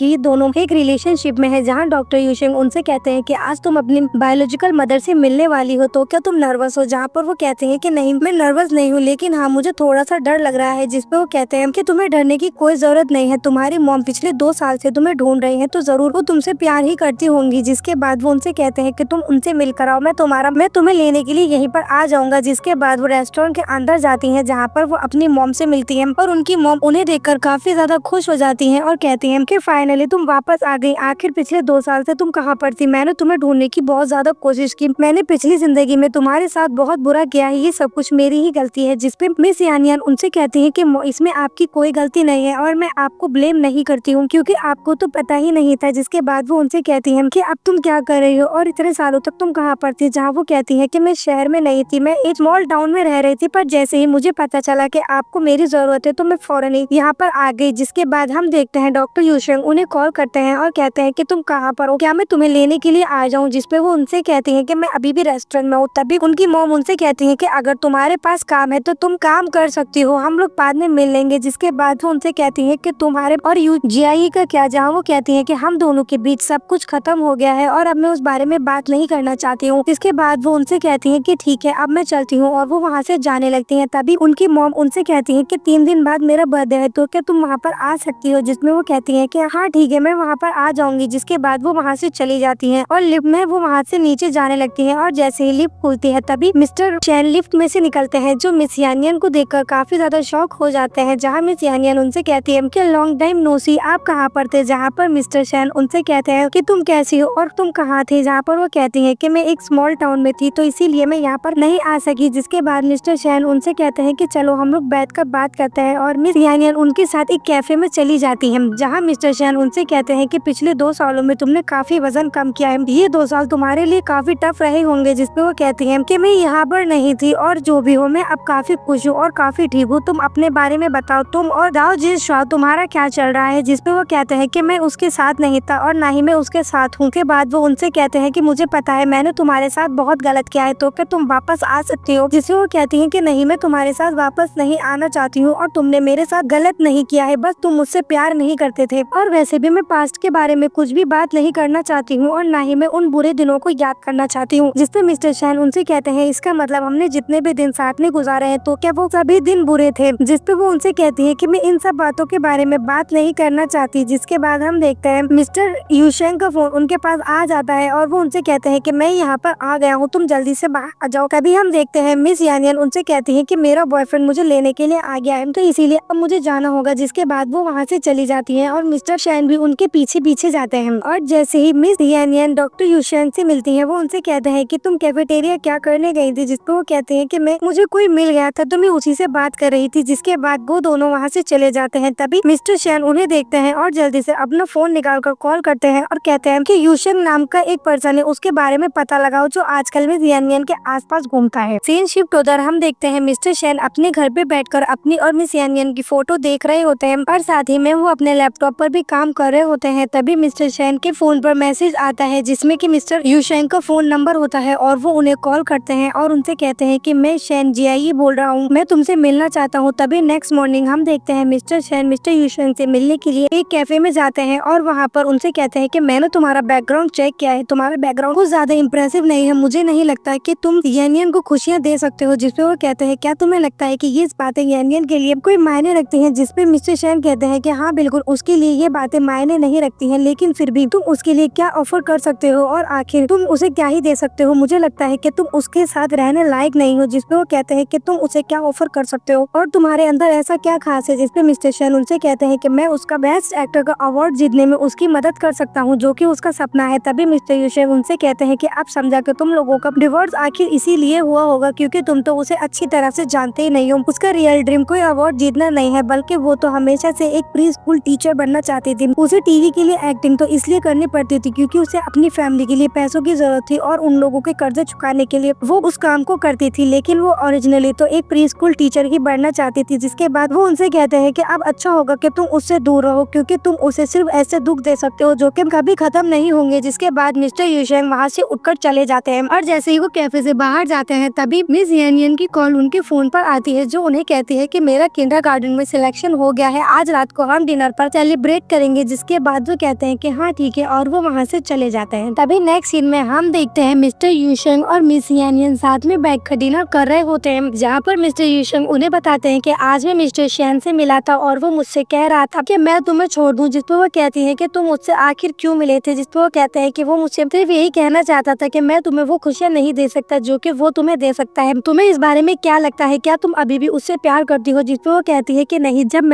एक रिलेशनशिप में है। जहाँ डॉक्टर येशेंग उनसे कहते हैं कि आज तुम अपनी बायोलॉजिकल मदर से मिलने वाली हो, तो क्या तुम नर्वस हो? जहाँ पर वो कहते हैं कि नहीं, मैं नर्वस नहीं हूँ, लेकिन हाँ मुझे थोड़ा सा डर लग रहा है। जिसपे वो कहते हैं कि तुम्हें डरने की कोई जरूरत नहीं है, तुम्हारी मॉम पिछले 2 साल से तुम्हें ढूंढ रही है, तो जरूर वो तुमसे प्यार ही करती होंगी। जिसके बाद वो उनसे कहते हैं कि तुम उनसे मिलकर आओ, मैं तुम्हें लेने के लिए यहीं पर आ जाऊंगा। जिसके बाद वो रेस्टोरेंट के अंदर जाती है, जहाँ पर वो अपनी मॉम से मिलती है और उनकी मॉम उन्हें देखकर काफी ज्यादा खुश हो जाती है और कहती है कि फाइनली तुम वापस आ गई। आखिर पिछले 2 साल से तुम कहाँ पर थी? मैंने तुम्हें ढूंढने की बहुत ज्यादा कोशिश की, मैंने पिछली जिंदगी में तुम्हारे साथ बहुत बुरा किया है, ये सब कुछ मेरी ही गलती है। जिसपे मिस यान उनसे कहती है कि इसमें आपकी कोई गलती नहीं है और मैं आपको ब्लेम नहीं करती हूँ, क्योंकि आपको तो पता ही नहीं था। जिसके बाद वो उनसे कहती है कि अब तुम क्या कर रही हो और इतने सालों तक तुम कहाँ पर थी? जहाँ वो कहती है कि मैं शहर में नहीं थी, मैं एक स्मॉल टाउन में रह रही थी, पर जैसे ही मुझे पता चला कि आपको मेरी जरूरत है तो मैं फौरन ही यहाँ पर आ गई। जिसके बाद हम देखते हैं डॉक्टर यूशेंग उन्हें कॉल करते हैं और कहते हैं कि तुम कहाँ पर हो, क्या मैं तुम्हें लेने के लिए आ जाऊँ? जिसपे वो उनसे कहती है कि मैं अभी भी रेस्टोरेंट में हूँ। तभी उनकी मॉम उनसे कहती है कि अगर तुम्हारे पास काम है तो तुम काम कर सकती हो, हम लोग बाद में मिल लेंगे। जिसके बाद वो उनसे कहती है कि तुम्हारे और यूजीआई का क्या? जहाँ वो कहती है कि हम दोनों के बीच सब कुछ खत्म हो गया है और अब मैं उस बारे में बात नहीं करना चाहती हूँ। इसके बाद वो उनसे कहती है कि ठीक है, अब मैं चलती हूँ और वो वहाँ से जाने लगती है। तभी उनकी मॉम उनसे कहती है कि 3 दिन बाद मेरा बर्थडे है, तो क्या तुम वहाँ पर आ सकती हो? जिसमें वो कहती है कि हाँ ठीक है, मैं वहाँ पर आ जाऊंगी। जिसके बाद वो वहाँ से चली जाती है और लिफ्ट में वो वहाँ से नीचे जाने लगती है और जैसे ही लिफ्ट खुलती है तभी मिस्टर शेन लिफ्ट में से निकलते हैं, जो मिस यान को देखकर काफी ज्यादा शॉक हो जाते हैं। जहाँ मिस यान उनसे कहती है कि लॉन्ग टाइम नो सी, आप कहाँ पर थे? जहाँ पर मिस्टर शेन उनसे कहते हैं कि तुम कैसी हो और तुम कहाँ थे? जहाँ पर वो कहती है कि मैं एक स्मॉल टाउन में थी, तो इसीलिए मैं यहाँ पर नहीं आ सकी। जिसके बाद मिस्टर शेन उनसे कहते हैं कि चलो हम लोग बैठकर बात करते हैं और मिस यान उनके साथ एक कैफे में चली जाती है। जहाँ मिस्टर शेन उनसे कहते हैं कि पिछले 2 सालों में तुमने काफी वजन कम किया है, ये 2 साल तुम्हारे लिए काफी टफ रहे होंगे। जिसपे वो कहती है कि मैं यहाँ पर नहीं थी और जो भी हो मैं अब काफी खुश हूँ और काफी ठीक हूँ, तुम अपने बारे में बताओ, तुम और दाओ जिस शाह तुम्हारा क्या चल रहा है? जिसपे वो कहते हैं कि मैं उसके साथ नहीं था और ना ही मैं उसके साथ हूँ। के बाद वो उनसे कहते हैं कि मुझे पता है मैंने तुम्हारे साथ बहुत गलत किया है, तो क्या तुम वापस आ सकती हो? जिससे वो कहती है कि नहीं, मैं तुम्हारे साथ वापस नहीं आना चाहती हूँ और तुमने मेरे साथ गलत नहीं किया है, बस तुम मुझसे प्यार नहीं करते थे और वैसे भी मैं पास्ट के बारे में कुछ भी बात नहीं करना चाहती हूँ और ना ही मैं उन बुरे दिनों को याद करना चाहती हूँ। जिसपे मिस्टर शेन उनसे कहते हैं इसका मतलब हमने जितने भी दिन साथ में गुजारे हैं तो क्या वो सभी दिन बुरे थे? जिसपे वो उनसे कहती है कि मैं इन सब बातों के बारे में बात नहीं करना चाहती। जिसके बाद हम देखते हैं मिस्टर यूशेंग का फोन उनके पास आ जाता है और वो उनसे कहते हैं कि मैं यहाँ पर आ गया हूँ, तुम जल्दी से बाहर आ जाओ। तभी हम देखते हैं मिस यान उनसे कहती है कि मेरा बॉयफ्रेंड मुझे लेने के लिए आ गया है, तो इसीलिए अब मुझे जाना होगा। जिसके बाद वो वहाँ से चली जाती है और मिस्टर शेन भी उनके पीछे पीछे जाते हैं और जैसे ही मिस यान डॉक्टर यूशेंग से मिलती है वो उनसे कहते हैं कि तुम कैफेटेरिया क्या करने गई थी? जिसपे वो कहते हैं कि मुझे कोई मिल गया था तो मैं उसी से बात कर रही थी। जिसके बाद वो दोनों वहाँ से चले जाते हैं। तभी मिस्टर शेन उन्हें देखते हैं और जल्दी से अपना फोन निकालकर कॉल करते हैं और कहते हैं कि यूशेंग नाम का एक पर्सन है, उसके बारे में पता लगाओ जो आजकल में यान के आसपास घूमता है। सीन शिफ्ट होकर हम देखते हैं मिस्टर शेन अपने घर पे बैठकर अपनी और मिस यान की फोटो देख रहे होते हैं और साथ ही में वो अपने लैपटॉप पर भी काम कर रहे होते हैं। तभी मिस्टर शेन के फोन पर मैसेज मैसेज आता है जिसमें कि मिस्टर यूशेंग का फोन नंबर होता है और वो उन्हें कॉल करते हैं और उनसे कहते हैं कि मैं शेन जियाई बोल रहा हूँ, मैं तुमसे मिलना चाहता हूँ। तभी नेक्स्ट मॉर्निंग हम देखते हैं मिस्टर शेन मिस्टर यूशेंग से मिलने के लिए एक कैफे में जाते हैं और वहाँ पर उनसे कहते हैं कि मैंने तुम्हारा बैकग्राउंड चेक किया है, तुम्हारा बैकग्राउंड कुछ ज्यादा इंप्रेसिव नहीं है, मुझे नहीं लगता कि तुम येनियन को खुशियाँ दे सकते हो। जिसपे वो कहते हैं क्या तुम्हें लगता है कि ये बातें येनियन के लिए कोई मायने रखती हैं? जिसपे मिस्टर शेन कहते हैं कि हाँ बिल्कुल उसके लिए ये बातें मायने नहीं रखती हैं, लेकिन फिर भी तुम उसके लिए क्या ऑफर कर सकते हो और आखिर तुम उसे क्या ही दे सकते हो, मुझे लगता है कि तुम उसके साथ रहने लायक नहीं हो। जिसपे वो कहते हैं कि तुम उसे क्या ऑफर कर सकते हो और तुम्हारे अंदर ऐसा क्या खास है? जिसपे मिस्टर शेन उनसे कहते हैं कि मैं उसका बेस्ट एक्टर का अवार्ड जीतने में उसकी मदद कर सकता हूँ जो कि उसका सपना है। तभी मिस्टर यूशेंग उनसे कहते हैं कि अब समझा कि तुम लोगों का डिवोर्स आखिर इसीलिए हुआ होगा क्योंकि तुम तो उसे अच्छी तरह से जानते ही नहीं हो। उसका रियल ड्रीम कोई अवार्ड जीतना नहीं है बल्कि वो तो हमेशा से एक प्री स्कूल टीचर बनना चाहती थी। उसे टीवी के लिए एक्टिंग तो इसलिए करनी पड़ती थी क्योंकि उसे अपनी फैमिली के लिए पैसों की जरूरत थी और उन लोगों के कर्जे चुकाने के लिए वो उस काम को करती थी, लेकिन वो ओरिजिनली तो एक प्री स्कूल टीचर ही बनना चाहती थी। जिसके बाद वो उनसे कहते हैं कि अब अच्छा होगा कि तुम उससे दूर रहो क्योंकि तुम उसे सिर्फ ऐसे दुख दे सकते हो जो कि कभी खत्म नहीं होंगे। जिसके बाद मिस्टर यूशेंग वहाँ से उठकर चले जाते हैं और जैसे ही वो कैफे से बाहर जाते हैं तभी मिस येनियन की कॉल उनके फोन पर आती है जो उन्हें कहती है कि मेरा किंडरगार्टन में सिलेक्शन हो गया है, आज रात को हम डिनर पर सेलिब्रेट करेंगे। जिसके बाद वो कहते हैं कि हाँ ठीक है और वो वहाँ से चले जाते हैं। तभी नेक्स्ट सीन में हम देखते हैं मिस्टर यूशेंग और मिस येनियन साथ में बैठकर डिनर कर रहे होते हैं जहाँ पर मिस्टर यूशेंग उन्हें बताते हैं कि आज मैं मिस्टर शेन से मिला था और वो मुझसे कह रहा था कि मैं तुम्हें छोड़ दूं। जिस पर वो कहती है कि तुम मुझसे आखिर क्यों मिले थे? जिस पर वो कहते हैं कि वो मुझसे सिर्फ यही कहना चाहता था कि मैं तुम्हें वो खुशियाँ नहीं दे सकता जो कि वो तुम्हें दे सकता है। तुम्हें इस बारे में क्या लगता है, क्या तुम अभी भी उससे प्यार करती हो? जिस पर वो कहती है कि नहीं, जब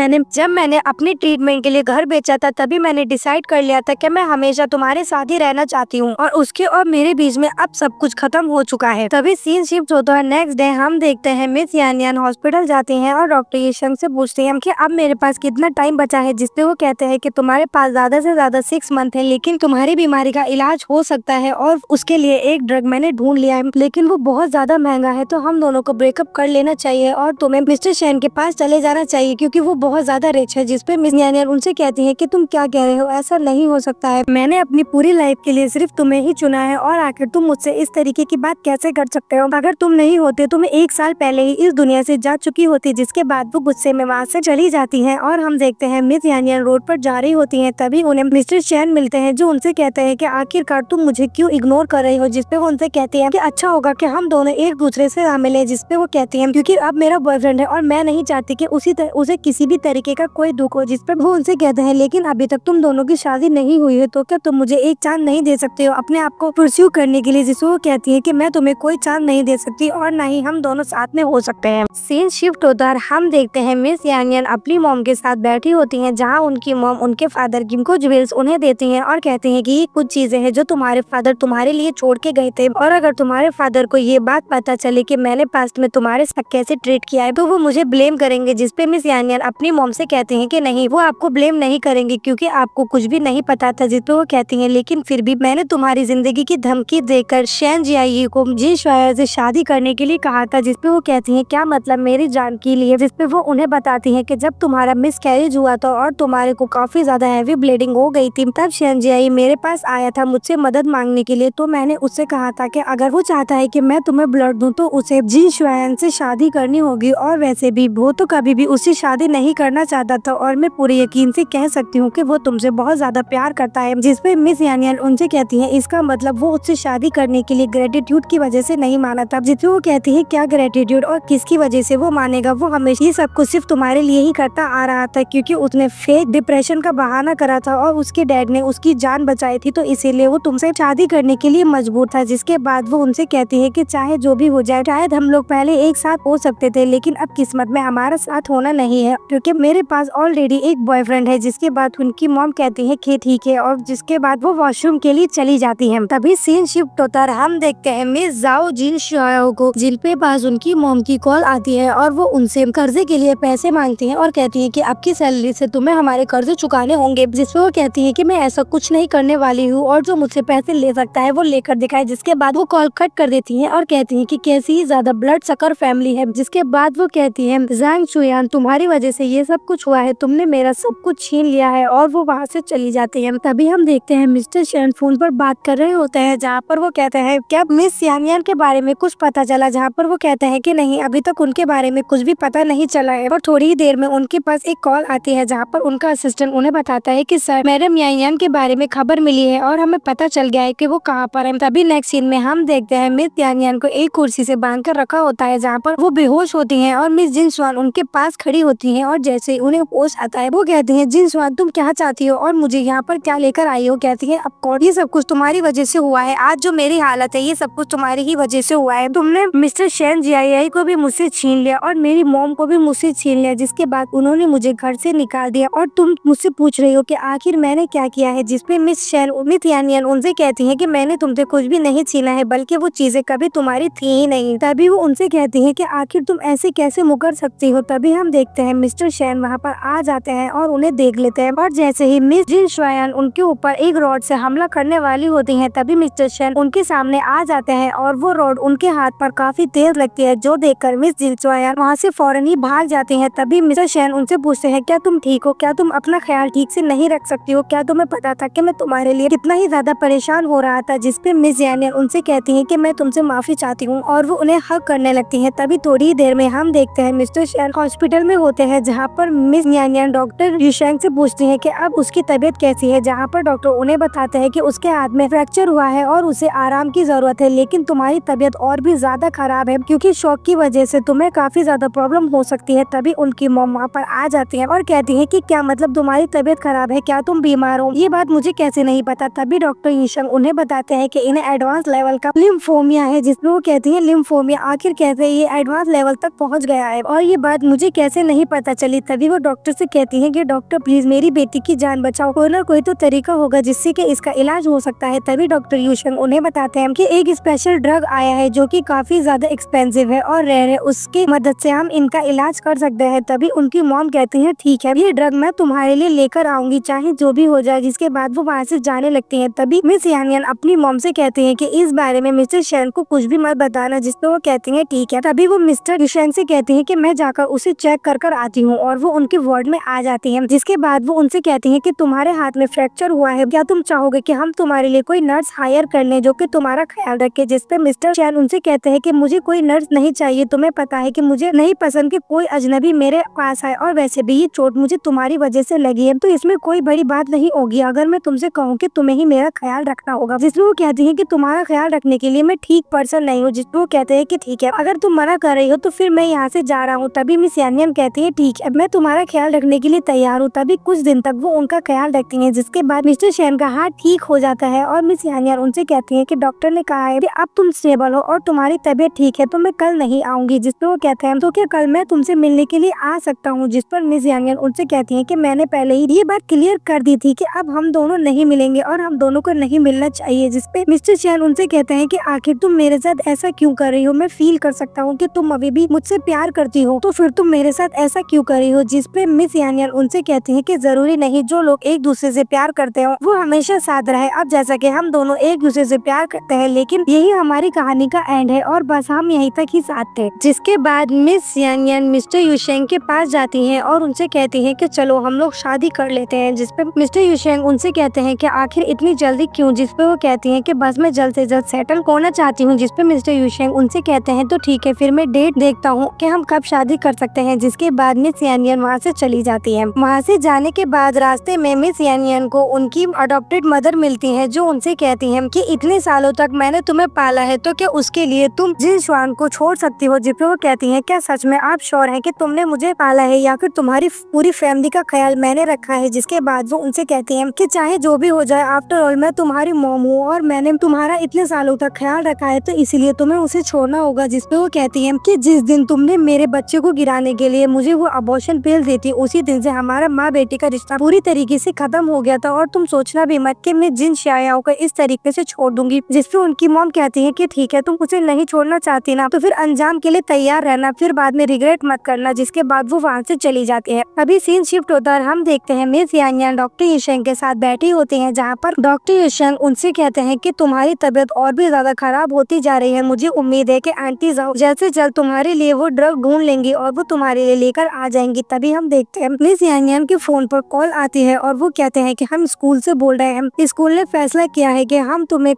मैंने अपनी ट्रीटमेंट के लिए घर बेचा था तभी मैंने डिसाइड कर लिया था कि मैं हमेशा तुम्हारे साथ ही रहना चाहती हूँ और उसके और मेरे बीच में अब सब कुछ खत्म हो चुका है। तभी सीन शिफ्ट होता है नेक्स्ट डे। हम देखते हैं मिस यानियन हॉस्पिटल जाती हैं और डॉक्टर येशंग से पूछती हैं कि अब मेरे पास कितना टाइम बचा है? जिसपे वो कहते हैं कि तुम्हारे पास ज्यादा से ज्यादा 6 मंथ है, लेकिन तुम्हारी बीमारी का इलाज हो सकता है और उसके लिए एक ड्रग मैंने ढूंढ लिया है, लेकिन वो बहुत ज्यादा महंगा है, तो हम दोनों को ब्रेकअप कर लेना चाहिए और तुम्हें मिस्टर शेन के पास चले जाना चाहिए क्योंकि वो बहुत ज्यादा रिच है। जिसपे मिस यानियन उनसे कहती है कि तुम क्या कह रहे हो, ऐसा नहीं हो सकता है, मैंने अपनी पूरी लाइफ के लिए सिर्फ तुम्हें ही चुना है और आखिर तुम मुझसे इस तरीके की बात कैसे कर सकते हो? अगर तुम नहीं होते तो मैं 1 साल पहले ही इस दुनिया से जा चुकी होती। जिसके बाद वो गुस्से में वहाँ से चली जाती हैं और हम देखते हैं मिस यानियन रोड पर जा रही होती हैं। तभी उन्हें मिस्टर शेन मिलते हैं जो उनसे कहते हैं कि आखिरकार तुम मुझे क्यों इग्नोर कर रही हो? जिसपे वो उनसे कहती हैं कि अच्छा होगा कि हम दोनों एक दूसरे से ना मिले। जिसपे वो कहती हैं क्योंकि अब मेरा बॉयफ्रेंड है और मैं नहीं चाहती कि उसे किसी भी तरीके का कोई दुख हो। जिसपे वो उनसे कहते हैं लेकिन अभी तक तुम दोनों की शादी नहीं हुई है तो क्या तुम मुझे एक चांस नहीं दे सकते हो अपने आप को परस्यू करने के लिए? जिसपे वो कहती है कि मैं तुम्हें कोई चांस नहीं दे सकती और ना ही हम दोनों साथ में हो सकते हैं। सीन शिफ्ट होता है, हम देखते हैं मिस यानियन अपनी मॉम के साथ बैठी होती हैं जहाँ उनकी मॉम उनके फादर की कुछ बिल्स उन्हें देती हैं और कहती हैं कि ये कुछ चीजें हैं जो तुम्हारे फादर तुम्हारे लिए छोड़ के गए थे और अगर तुम्हारे फादर को ये बात पता चले कि मैंने पास्ट में तुम्हारे साथ कैसे ट्रीट किया है तो वो मुझे ब्लेम करेंगे। जिसपे मिस यानियन अपनी मॉम से कहती हैं कि नहीं, वो आपको ब्लेम नहीं करेंगे क्योंकि आपको कुछ भी नहीं पता था। जिसपे वो कहती हैं लेकिन फिर भी मैंने तुम्हारी जिंदगी की धमकी देकर शेन जियाई को जिन शायर से शादी करने के लिए कहा था। जिसपे वो कहती हैं क्या मतलब मेरी जान के लिए? जिसपे वो उन्हें बताती हैं कि जब तुम्हारा मिसकैरेज हुआ था और तुम्हारे को काफी ज्यादा हैवी ब्लीडिंग हो गई थी तब शेन जियाई मेरे पास आया था मुझसे मदद मांगने के लिए, तो मैंने उससे कहा था कि अगर वो चाहता है कि मैं तुम्हें ब्लड दूं तो उसे जिन शायर से शादी करनी होगी और वैसे भी वो तो कभी भी उससे शादी नहीं करना चाहता था और मैं पूरे यकीन से कह सकती हूँ कि वो तुमसे बहुत ज्यादा प्यार करता है। जिसपे मिस यानियन उनसे कहती है इसका मतलब वो उससे शादी करने के लिए ग्रेटिट्यूड की वजह से नहीं माना था। जिसपे वो कहती है क्या ग्रेटिट्यूड और किसकी वजह से वो मानेगा? वो हमेशा ये सब कुछ सिर्फ तुम्हारे लिए ही करता आ रहा था क्योंकि उसने फेक डिप्रेशन का बहाना करा था और उसके डैड ने उसकी जान बचाई थी तो इसीलिए वो तुमसे शादी करने के लिए मजबूर था। जिसके बाद वो उनसे कहती है कि चाहे जो भी हो जाए, शायद हम लोग पहले एक साथ हो सकते थे लेकिन अब किस्मत में हमारा साथ होना नहीं है क्योंकि मेरे पास ऑलरेडी एक बॉयफ्रेंड है। जिसके बाद उनकी मॉम कहती है कि ठीक है और जिसके बाद वो वॉशरूम के लिए चली जाती है। तभी सीन शिफ्ट होता है, हम देखते हैं मिस जाओ जिन शाओ को जिनपे पास उनकी मॉम की कॉल आती है और वो उनसे कर्जे के लिए पैसे मांगती हैं और कहती है कि आपकी सैलरी से तुम्हें हमारे कर्जे चुकाने होंगे। जिसपे वो कहती है कि मैं ऐसा कुछ नहीं करने वाली हूँ और जो मुझसे पैसे ले सकता है वो लेकर दिखाए। जिसके बाद वो कॉल कट कर देती है और कहती है कि कैसी ही ज्यादा ब्लड सकर फैमिली है। जिसके बाद वो कहती है जांग चुयान तुम्हारी वजह से ये सब कुछ हुआ है, तुमने मेरा सब कुछ छीन लिया है और वो वहाँ से चली जाती है। तभी हम देखते हैं मिस्टर शैन फोन पर बात कर रहे होते हैं, जहाँ पर वो कहते हैं क्या मिस यान यान के बारे में कुछ पता चला, जहाँ पर वो कहते हैं कि नहीं, अभी तक उनके बारे में कुछ भी पता नहीं चला है। और थोड़ी ही देर में उनके पास एक कॉल आती है, जहाँ पर उनका असिस्टेंट उन्हें बताता है कि सर, मैडम यान यान के बारे में खबर मिली है और हमें पता चल गया है कि वो कहाँ पर है। तभी नेक्स्ट सीन में हम देखते हैं मिस यान यान को एक कुर्सी से बांध कर रखा होता है, जहाँ पर वो बेहोश होती है और मिस जिन स्वान उनके पास खड़ी होती है। और जैसे ही उन्हें होश आता है, वो कहती है जिन स्वान तुम क्या चाहती हो और मुझे यहाँ पर क्या लेकर आई हो। कहती है अब कौन, ये सब कुछ तुम्हारी वजह से हुआ है, आज जो मेरी हालत है ये सब कुछ तुम्हारी ही वजह से हुआ है। तुमने मिस्टर शैन जीआईआई को भी मुझसे छीन लिया और मेरी मॉम को भी मुझसे छीन लिया, जिसके बाद उन्होंने मुझे घर से निकाल दिया और तुम मुझसे पूछ रही हो कि आखिर मैंने क्या किया है। जिसपे मिस शैन मिस यान यान उनसे कहती है कि मैंने तुमसे कुछ भी नहीं छीना है, बल्कि वो चीजें कभी तुम्हारी थी ही नहीं। तभी वो उनसे कहती है कि आखिर तुम ऐसे कैसे मुकर सकती हो। तभी हम देखते हैं मिस्टर शैन वहाँ पर आ जाते हैं और उन्हें देख लेते हैं। और जैसे ही मिस जिन स्वान उनके ऊपर एक रॉड से हमला करने वाली होती है, तभी मिस्टर शैन उनके सामने आ जाते हैं और वो रॉड उनके हाथ पर काफी तेज लगती है, जो देखकर मिस जिन स्वान वहाँ से फौरन ही भाग जाती है। तभी मिस्टर शैन उनसे पूछते हैं क्या तुम ठीक हो, क्या तुम अपना ख्याल ठीक से नहीं रख सकती हो, क्या तुम्हें पता था कि मैं तुम्हारे लिए कितना ही ज्यादा परेशान हो रहा था। जिसपे मिस यान यान उनसे कहती है कि मैं तुमसे माफी चाहती हूँ और वो उन्हें हक करने लगती है। तभी थोड़ी ही देर में हम देखते हैं मिस्टर शैन हॉस्पिटल में होते हैं, जहाँ पर मिस यान यान डॉक्टर युशेंग से पूछती है कि अब उसकी तबीयत कैसी है, जहाँ पर डॉक्टर उन्हें बताते हैं कि उसके हाथ में फ्रैक्चर हुआ है और उसे आराम की जरूरत है, लेकिन तुम्हारी तबीयत और भी ज्यादा खराब है क्योंकि शॉक की वजह से तुम्हें काफी ज्यादा प्रॉब्लम हो सकती है। तभी उनकी मॉम वहाँ पर आ जाती है और कहती है कि क्या मतलब तुम्हारी तबीयत खराब है, क्या तुम बीमार हो, ये बात मुझे कैसे नहीं पता। तभी डॉक्टर युशेंग उन्हें बताते हैं कि इन्हें एडवांस लेवल का लिम्फोमिया है, जिसमें वो कहती है लिम्फोमिया, आखिर कैसे ये एडवांस लेवल तक पहुँच गया है और ये बात मुझे कैसे नहीं पता चली। तभी वो डॉक्टर से कहती है कि डॉक्टर प्लीज मेरी बेटी की जान बचाओ, कोई ना कोई तो तरीका होगा जिससे कि इसका इलाज हो सकता है। तभी डॉक्टर युशेंग उन्हें बताते हैं कि एक स्पेशल ड्रग आया है जो कि काफी ज्यादा एक्सपेंसिव है और रेयर है, उसकी मदद से हम इनका इलाज कर सकते हैं। तभी उनकी मॉम कहती है ठीक है, ये ड्रग मैं तुम्हारे लिए लेकर आऊंगी, चाहे जो भी हो जाए। जिसके बाद वो वहाँ से जाने लगती है। तभी मिस यान यान अपनी मॉम से कहती है कि इस बारे में मिस्टर शैन को कुछ भी मत बताना, जिसपे वो कहती है ठीक है। तभी वो मिस्टर युशेंग से कहती है कि मैं जाकर उसे चेक कर आती हूँ और वो उनके वार्ड में आ जाती है। जिसके बाद वो उनसे कहती है कि तुम्हारे हाथ में फ्रैक्चर हुआ है, क्या तुम चाहोगे कि हम तुम्हारे लिए कोई नर्स हायर कर लें जो कि तुम्हारा ख्याल रखे। जिसपे मिस्टर शैन उनसे कहते हैं कि मुझे कोई नर्स नहीं चाहिए, तुम्हें पता है कि मुझे नहीं पसंद कि कोई अजनबी मेरे पास आए, और वैसे भी ये चोट मुझे तुम्हारी वजह से लगी है तो इसमें कोई बड़ी बात नहीं होगी अगर मैं तुमसे कहूँ कि तुम्हें ही मेरा ख्याल रखना होगा। जिसमें वो कहती है कि तुम्हारा ख्याल रखने के लिए मैं ठीक पर्सन नहीं हूँ। जिसमें वो कहते हैं कि ठीक है, अगर तुम मना कर रही हो तो फिर मैं यहाँ से जा रहा हूँ। तभी मिस यान यान कहती है ठीक है, मैं तुम्हारा ख्याल रखने के लिए तैयार हूँ। तभी कुछ दिन तक वो उनका ख्याल रखती हैं, जिसके बाद मिस्टर शैन का हाथ ठीक हो जाता है और मिस यान यान उनसे कहती है कि डॉक्टर ने कहा है कि अब तुम स्टेबल हो और तुम्हारी तबीयत ठीक है तो मैं कल नहीं आऊंगी। जिसपे वो कहते हैं तो क्या कल मैं तुमसे मिलने के लिए आ सकता हूँ। जिस पर मिस यान यान उनसे कहती है कि मैंने पहले ही ये बात क्लियर कर दी थी कि अब हम दोनों नहीं मिलेंगे और हम दोनों को नहीं मिलना चाहिए। जिसपे मिस्टर शैन उनसे कहते हैं कि आखिर तुम मेरे साथ ऐसा क्यों कर रही हो, मैं फील कर सकता हूँ कि तुम अभी भी मुझसे प्यार करती हो, तो फिर तुम मेरे साथ ऐसा क्यों कर रही हो। जिसपे मिस यान यान उनसे कहती है कि जरूरी नहीं जो लोग एक दूसरे से प्यार करते हो वो हमेशा साथ रहे। अब जैसा कि हम दोनों एक दूसरे से प्यार करते हैं, लेकिन यही हमारी कहानी का एंड है और बस हम यहीं तक ही साथ थे। जिसके बाद मिस यान यान मिस्टर युशेंग के पास जाती हैं और उनसे कहती हैं कि चलो हम लोग शादी कर लेते हैं। जिसपे मिस्टर युशेंग उनसे कहते हैं कि आखिर इतनी जल्दी क्यों। जिसपे वो कहती हैं कि बस मैं जल्द से जल्द सेटल होना चाहती हूँ। जिसपे मिस्टर युशेंग उनसे कहते हैं तो ठीक है, फिर मैं डेट देखता हूँ कि हम कब शादी कर सकते हैं। जिसके बाद मिस यान यान वहाँ से चली जाती है। वहाँ से जाने के बाद रास्ते में मिस यान यान को उनकी अडॉप्टेड मदर मिलती है, जो उनसे कहती है कि इतने सालों तक मैंने तुम्हें पाला है तो क्या उसके लिए तुम जिन स्वान को छोड़ सकती हो। जिसपे वो कहती है क्या सच में आप श्योर हैं कि तुमने मुझे पाला है या फिर तुम्हारी पूरी फैमिली का ख्याल मैंने रखा है। जिसके बाद वो उनसे कहती है कि चाहे जो भी हो जाए, आफ्टर ऑल मैं तुम्हारी मॉम हूँ और मैंने तुम्हारा इतने सालों तक ख्याल रखा है तो इसीलिए तुम्हें उसे छोड़ना होगा। जिसपे वो कहती है कि जिस दिन तुमने मेरे बच्चे को गिराने के लिए मुझे वो अबॉर्शन पिल दी थी, उसी दिन से हमारा माँ बेटी का रिश्ता पूरी तरीके से खत्म हो गया था और तुम सोचना भी मत कि मैं जिन शायाओं को इस तरीके से छोड़ दूंगी। जिसपे उनकी मॉम कहती है कि ठीक है, तुम उसे नहीं छोड़ना चाहती ना तो फिर अंजाम के लिए तैयार रहना, फिर बाद में रिग्रेट मत करना। जिसके बाद वो वहाँ से चली जाती है। अभी सीन शिफ्ट होता है, हम देखते हैं मिस यान यान डॉक्टर युशेंग के साथ बैठी होती हैं, जहाँ पर डॉक्टर युशेंग उनसे कहते हैं कि तुम्हारी तबीयत और भी ज्यादा खराब होती जा रही है, मुझे उम्मीद है कि आंटी जाओ जल्द से जल्द तुम्हारे लिए वो ड्रग ढूंढ लेंगी और वो तुम्हारे लिए लेकर आ जाएंगी। तभी हम देखते हैं मिस यान यान के फोन पर कॉल आती है और वो कहते हैं कि हम स्कूल से बोल रहे रहे हैं। स्कूल ने फैसला किया है कि हम तुम्हें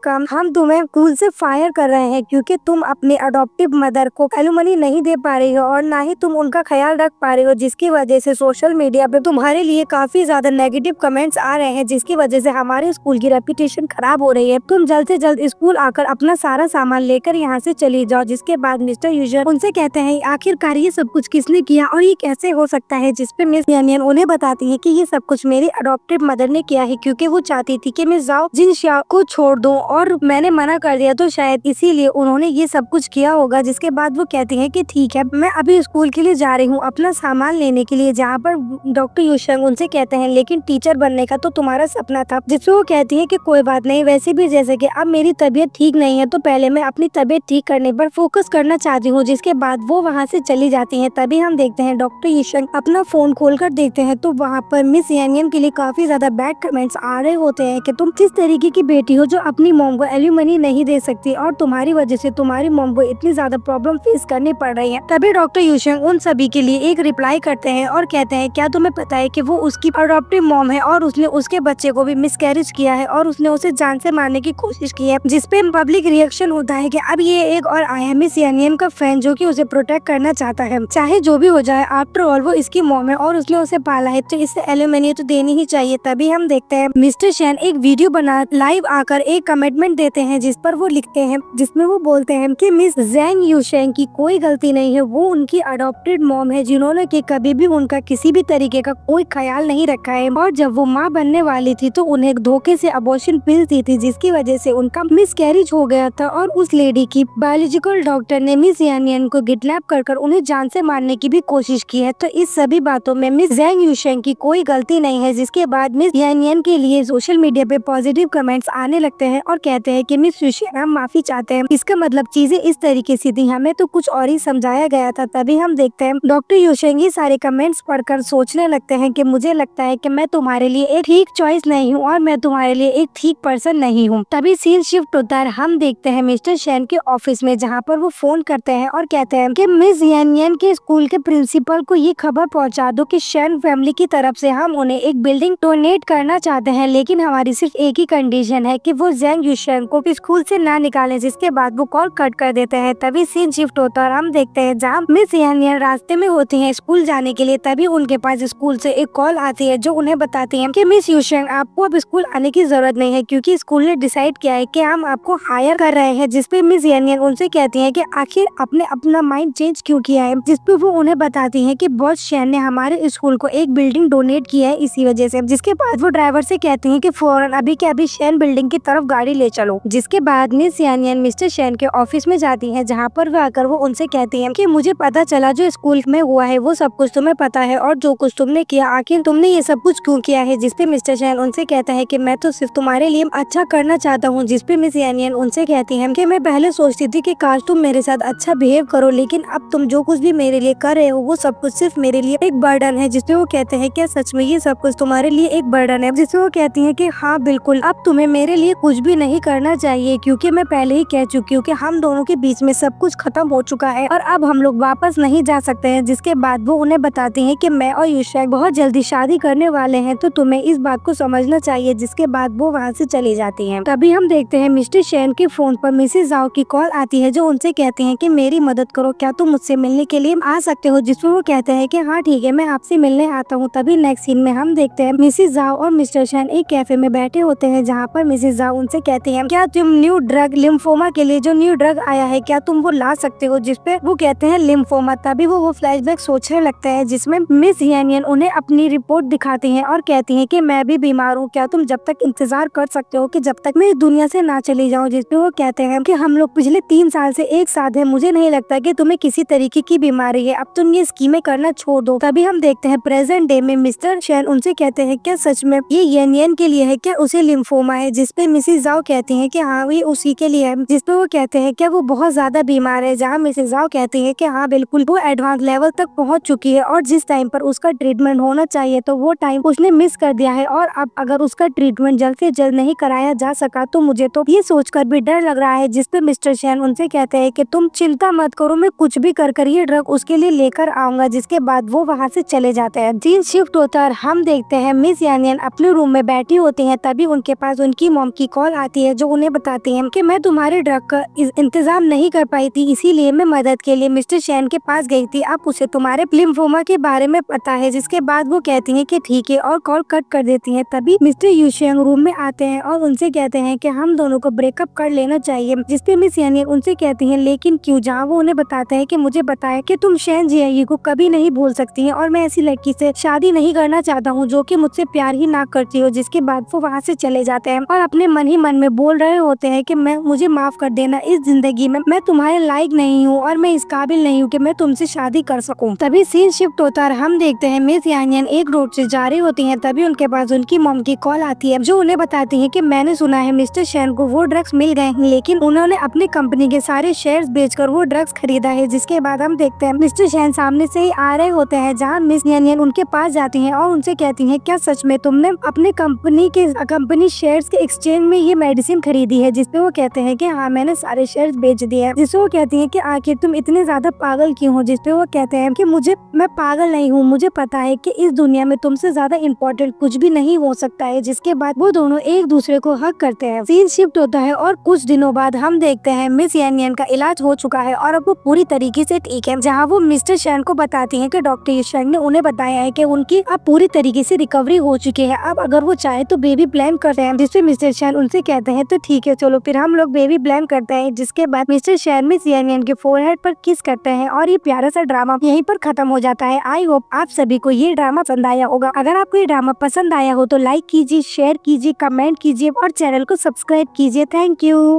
स्कूल से फायर कर रहे हैं क्योंकि तुम अपने अडॉप्टिव मदर को एलुमनी नहीं दे पा रही हो और ना ही तुम उनका ख्याल रख पा रही हो, जिसकी वजह से सोशल मीडिया पे तुम्हारे लिए काफी ज्यादा नेगेटिव कमेंट्स आ रहे हैं, जिसकी वजह से हमारे स्कूल की रेपुटेशन खराब हो रही है। तुम जल्द से जल्द स्कूल आकर अपना सारा सामान लेकर यहाँ से चली जाओ। जिसके बाद मिस्टर यूजर उनसे कहते हैं आखिरकार ये सब कुछ किसने किया और ये कैसे हो सकता है, जिसपे मिस यानियन उन्हें बताती है कि ये सब कुछ मेरी अडॉप्टिव मदर ने किया है क्योंकि वो चाहती थी कि मैं जाओ जिनशिया को छोड़ दूं और मैंने मना कर दिया, तो शायद इसीलिए उन्होंने ये सब कुछ किया होगा। जिसके बाद वो कहती है कि ठीक है, मैं अभी स्कूल के लिए जा रही हूँ अपना सामान लेने के लिए, जहाँ पर डॉक्टर यूशंग उनसे कहते हैं लेकिन टीचर बनने का तो तुम्हारा सपना था। जिसपे वो कहती है कि कोई बात नहीं, वैसे भी जैसे कि अब मेरी तबीयत ठीक नहीं है तो पहले मैं अपनी तबीयत ठीक करने पर फोकस करना चाहती हूँ। जिसके बाद वो वहाँ से चली जाती हैं। तभी हम देखते हैं डॉक्टर यूशंग अपना फोन खोलकर देखते हैं तो वहाँ पर मिस यानियन के लिए काफी ज्यादा बैड कमेंट्स आ रहे होते हैं कि तुम किस तरीके की बेटी हो जो अपनी मॉम को एल्यूमनी नहीं दे सकती और तुम्हारी वजह से तुम्हारी मॉम को इतनी ज्यादा प्रॉब्लम फेस करनी पड़ रही है। तभी डॉक्टर यूशंग उन सभी के लिए एक रिप्लाई करते हैं और कहते हैं क्या तुम्हें पता है कि वो उसकी अडॉप्टिव मॉम है और उसने उसके बच्चे को भी मिसकैरेज किया है और उसने उसे जान से मारने की कोशिश की है। जिसपे पब्लिक रिएक्शन होता है कि अब ये एक और आया है मिस यानियन का फैन जो कि उसे प्रोटेक्ट करना चाहता है, चाहे जो भी हो जाए, आफ्टर ऑल वो इसकी मॉम है और उसने उसे पाला है तो इससे एल्यूमनी तो देनी ही चाहिए। तभी हम देखते हैं मिस्टर शैन एक वीडियो बना लाइव आकर एक कमिटमेंट देते हैं जिस पर वो लिखते हैं, जिसमें वो बोलते हैं कि मिस जैंग यूशेंग की कोई गलती नहीं है, वो उनकी अडॉप्टेड मॉम है जिन्होंने कि कभी भी उनका किसी भी तरीके का कोई ख्याल नहीं रखा है और जब वो माँ बनने वाली थी तो उन्हें धोखे से अबॉर्शन पिल दी थी जिसकी वजह से उनका मिसकैरेज हो गया था और उस लेडी की बायोलॉजिकल डॉक्टर ने मिस यानियन को किडनैप कर उन्हें जान से मारने की भी कोशिश की है। तो इस सभी बातों में मिस जैंग यूशेंग की कोई गलती नहीं है। जिसके बाद मिस यानियन के लिए सोशल मीडिया पे पॉजिटिव कमेंट्स आने लगते हैं और कहते हैं कि मिस यूशेंग हम माफी चाहते हैं, इसका मतलब चीजें इस तरीके से थी, हमें तो कुछ और ही समझाया गया था। तभी हम देखते हैं डॉक्टर यूशेंग ये सारे कमेंट्स पढ़कर सोचने लगते हैं कि मुझे लगता है कि मैं तुम्हारे लिए एक ठीक चॉइस नहीं हूँ और मैं तुम्हारे लिए एक ठीक पर्सन नहीं हूँ। तभी सीन शिफ्ट होता है, हम देखते हैं मिस्टर शैन के ऑफिस में जहाँ पर वो फोन करते हैं और कहते हैं कि मिस यानियन के स्कूल के प्रिंसिपल को ये खबर पहुंचा दो कि शैन फैमिली की तरफ से हम उन्हें एक बिल्डिंग डोनेट करना चाहते हैं, लेकिन हमारी सिर्फ एक ही कंडीशन है कि वो जैंग यूशेंग को स्कूल से ना निकालें। जिसके बाद वो कॉल कट कर देते हैं। तभी सीन शिफ्ट होता है और हम देखते हैं जहाँ मिस यानियन रास्ते में होती हैं स्कूल जाने के लिए, तभी उनके पास स्कूल से एक कॉल आती है जो उन्हें बताती है कि मिस यूशेंग आपको अब स्कूल आने की जरूरत नहीं है क्योंकि स्कूल ने डिसाइड किया है कि हम आपको हायर कर रहे हैं। जिसपे मिस यानियन उनसे कहती है कि आखिर आपने अपना माइंड चेंज क्यों किया है। जिसपे वो उन्हें बताती है कि बॉस शैन ने हमारे स्कूल को एक बिल्डिंग डोनेट किया है इसी वजह से। जिसके बाद वो ड्राइवर से कहती हैं कि फौरन अभी के अभी शैन बिल्डिंग की तरफ गाड़ी ले चलो। जिसके बाद मिस यानियन मिस्टर शैन के ऑफिस में जाती है जहाँ पर वो आकर वो उनसे कहती है कि मुझे पता चला जो स्कूल में हुआ है वो सब कुछ तुम्हें पता है और जो कुछ तुमने किया आखिर तुमने ये सब कुछ क्यों किया है। जिसपे मिस्टर शैन उनसे कहता है कि मैं तो सिर्फ तुम्हारे लिए अच्छा करना चाहता हूँ। जिसपे मिस यानियन उनसे कहती है कि मैं पहले सोचती थी कि काश तुम मेरे साथ अच्छा बिहेव करो, लेकिन अब तुम जो कुछ भी मेरे लिए कर रहे हो वो सब कुछ सिर्फ मेरे लिए एक बर्डन है। जिसपे वो कहते हैं क्या सच में ये सब कुछ तुम्हारे लिए एक बर्डन है। जिसपे वो कहती है कि हाँ बिल्कुल, अब तुम्हें मेरे लिए कुछ भी नहीं करना चाहिए क्योंकि मैं पहले ही कह चुकी हूँ कि हम दोनों के बीच में सब कुछ खत्म हो चुका है और अब हम लोग वापस नहीं जा सकते हैं। जिसके बाद वो उन्हें बताती है कि मैं और यूशेंग बहुत जल्दी शादी करने वाले हैं तो तुम्हें इस बात को समझना चाहिए। जिसके बाद वो वहाँ से चली जाती है। तभी हम देखते हैं मिस्टर शैन के फोन पर मिसेस जाओ की कॉल आती है जो उनसे कहती हैं कि मेरी मदद करो, क्या तुम मुझसे मिलने के लिए आ सकते हो। जिसमें वो कहते हैं कि हाँ ठीक है, मैं आपसे मिलने आता हूँ। तभी नेक्स्ट सीन में हम देखते हैं मिसेस जाओ और मिस्टर शैन एक कैफे में बैठे होते हैं जहाँ पर मिसेस जाओ उनसे कहती हैं क्या तुम न्यू ड्रग लिम्फोमा के लिए जो न्यू ड्रग आया है क्या तुम वो ला सकते हो। जिसपे वो कहते हैं लिम्फोमा। तभी वो फ्लैशबैक सोचने लगते हैं जिसमें मिस यानियन उन्हें अपनी रिपोर्ट दिखाती हैं और कहती हैं कि मैं भी बीमार हूँ, क्या तुम जब तक इंतजार कर सकते हो कि जब तक मैं इस दुनिया से ना चली जाऊँ। जिसपे वो कहते हैं कि हम लोग पिछले 3 साल से एक साथ हैं, मुझे नहीं लगता कि तुम्हें किसी तरीके की बीमारी है, अब तुम ये स्कीमें करना छोड़ दो। तभी हम देखते हैं प्रेजेंट डे में मिस्टर शैन उनसे कहते हैं क्या सच में ये यानियन के लिए है, क्या उसे लिम्फोमा है। जिसपे मिसेस जाओ कहती हैं कि हाँ ये उसी के लिए है। जिसपे वो कहते हैं क्या वो बहुत ज्यादा बीमार है, जहाँ मिसेस जाओ कहती है कि हाँ बिल्कुल वो एडवांस लेवल तक पहुँच चुकी है और जिस टाइम पर उसका ट्रीटमेंट होना चाहिए तो वो टाइम उसने मिस कर दिया है और अब अगर उसका ट्रीटमेंट जल्द से जल्द नहीं कराया जा सका तो मुझे तो ये सोचकर भी डर लग रहा है। जिसपे मिस्टर शैन उनसे कहते हैं कि तुम चिंता मत करो, मैं कुछ भी कर ये ड्रग उसके लिए लेकर आऊंगा। जिसके बाद वो वहाँ से चले जाते हैं। सीन शिफ्ट होता है और हम देखते हैं मिस यानियन अपने रूम में बैठी होती हैं तभी उनके पास उनकी मॉम की कॉल आती है, जो उन्हें बताती है कि मैं तुम्हारे ड्रग का इंतजाम नहीं कर पाई थी, इसीलिए मैं मदद के लिए मिस्टर शैन के पास गई थी। अब उसे तुम्हारे लिम्फोमा के बारे में पता है। जिसके बाद वो कहती है कि ठीक है और कॉल कट कर देती है। तभी मिस्टर यूशियांग रूम में आते हैं और उनसे कहते हैं कि हम दोनों को ब्रेकअप कर लेना चाहिए। जिसपे मिस यानियन उनसे कहती है लेकिन क्यों। जहाँ वो उन्हें बताते हैं कि मुझे बताया कि तुम शैन जियाई को कभी नहीं भूल सकती हैं और मैं ऐसी लड़की से शादी नहीं करना चाहता हूँ जो कि मुझसे प्यार ही ना करती हो। जिसके बाद वो वहाँ से चले जाते हैं और अपने मन ही मन में बोल रहे होते हैं कि मुझे माफ कर देना, इस जिंदगी में मैं तुम्हारे लायक नहीं हूँ और मैं इस काबिल नहीं हूँ कि मैं तुमसे शादी कर सकूँ। तभी सीन शिफ्ट होता है, हम देखते हैं मिस यानियन एक रोड से जा रही होती है। तभी उनके पास उनकी मॉम की कॉल आती है, जो उन्हें बताती है कि मैंने सुना है मिस्टर शैन को वो ड्रग्स मिल गए हैं, लेकिन उन्होंने अपनी कंपनी के सारे शेयर्स बेचकर वो ड्रग्स खरीदा है। जिसके बाद हम देखते हैं मिस्टर शैन सामने से ही आ रहे होते हैं, जहाँ मिस यानियन उनके पास जाती हैं और उनसे कहती हैं क्या सच में तुमने अपने कंपनी शेयर्स के एक्सचेंज में ये मेडिसिन खरीदी है। जिसपे वो कहते हैं कि हाँ मैंने सारे शेयर्स बेच दिए हैं। जिससे वो कहती हैं कि आखिर तुम इतने ज्यादा पागल क्यों हो। जिसपे वो कहते हैं कि मैं पागल नहीं हूँ, मुझे पता है कि इस दुनिया में तुमसे ज्यादा इम्पोर्टेंट कुछ भी नहीं हो सकता है। जिसके बाद वो दोनों एक दूसरे को हक करते हैं। सीन शिफ्ट होता है और कुछ दिनों बाद हम देखते हैं मिस यानियन का इलाज हो चुका है और अब वो पूरी तरीके से ठीक है। जहाँ वो मिस्टर शैन को बताती है कि डॉक्टर युशैंग ने उन्हें बताया है कि उनकी अब पूरी तरीके से रिकवरी हो चुकी है, अब अगर वो चाहे तो बेबी प्लान करते हैं। जिसपे मिस्टर शैन उनसे कहते हैं तो ठीक है चलो फिर हम लोग बेबी प्लान करते हैं। जिसके बाद मिस्टर शैन मिस यानियन के फोरहेड पर किस करते हैं और ये प्यारा सा ड्रामा यहीं पर खत्म हो जाता है। आई होप आप सभी को ये ड्रामा पसंद आया होगा। अगर आपको ये ड्रामा पसंद आया हो तो लाइक कीजिए, शेयर कीजिए, कमेंट कीजिए और चैनल को सब्सक्राइब कीजिए। Thank you.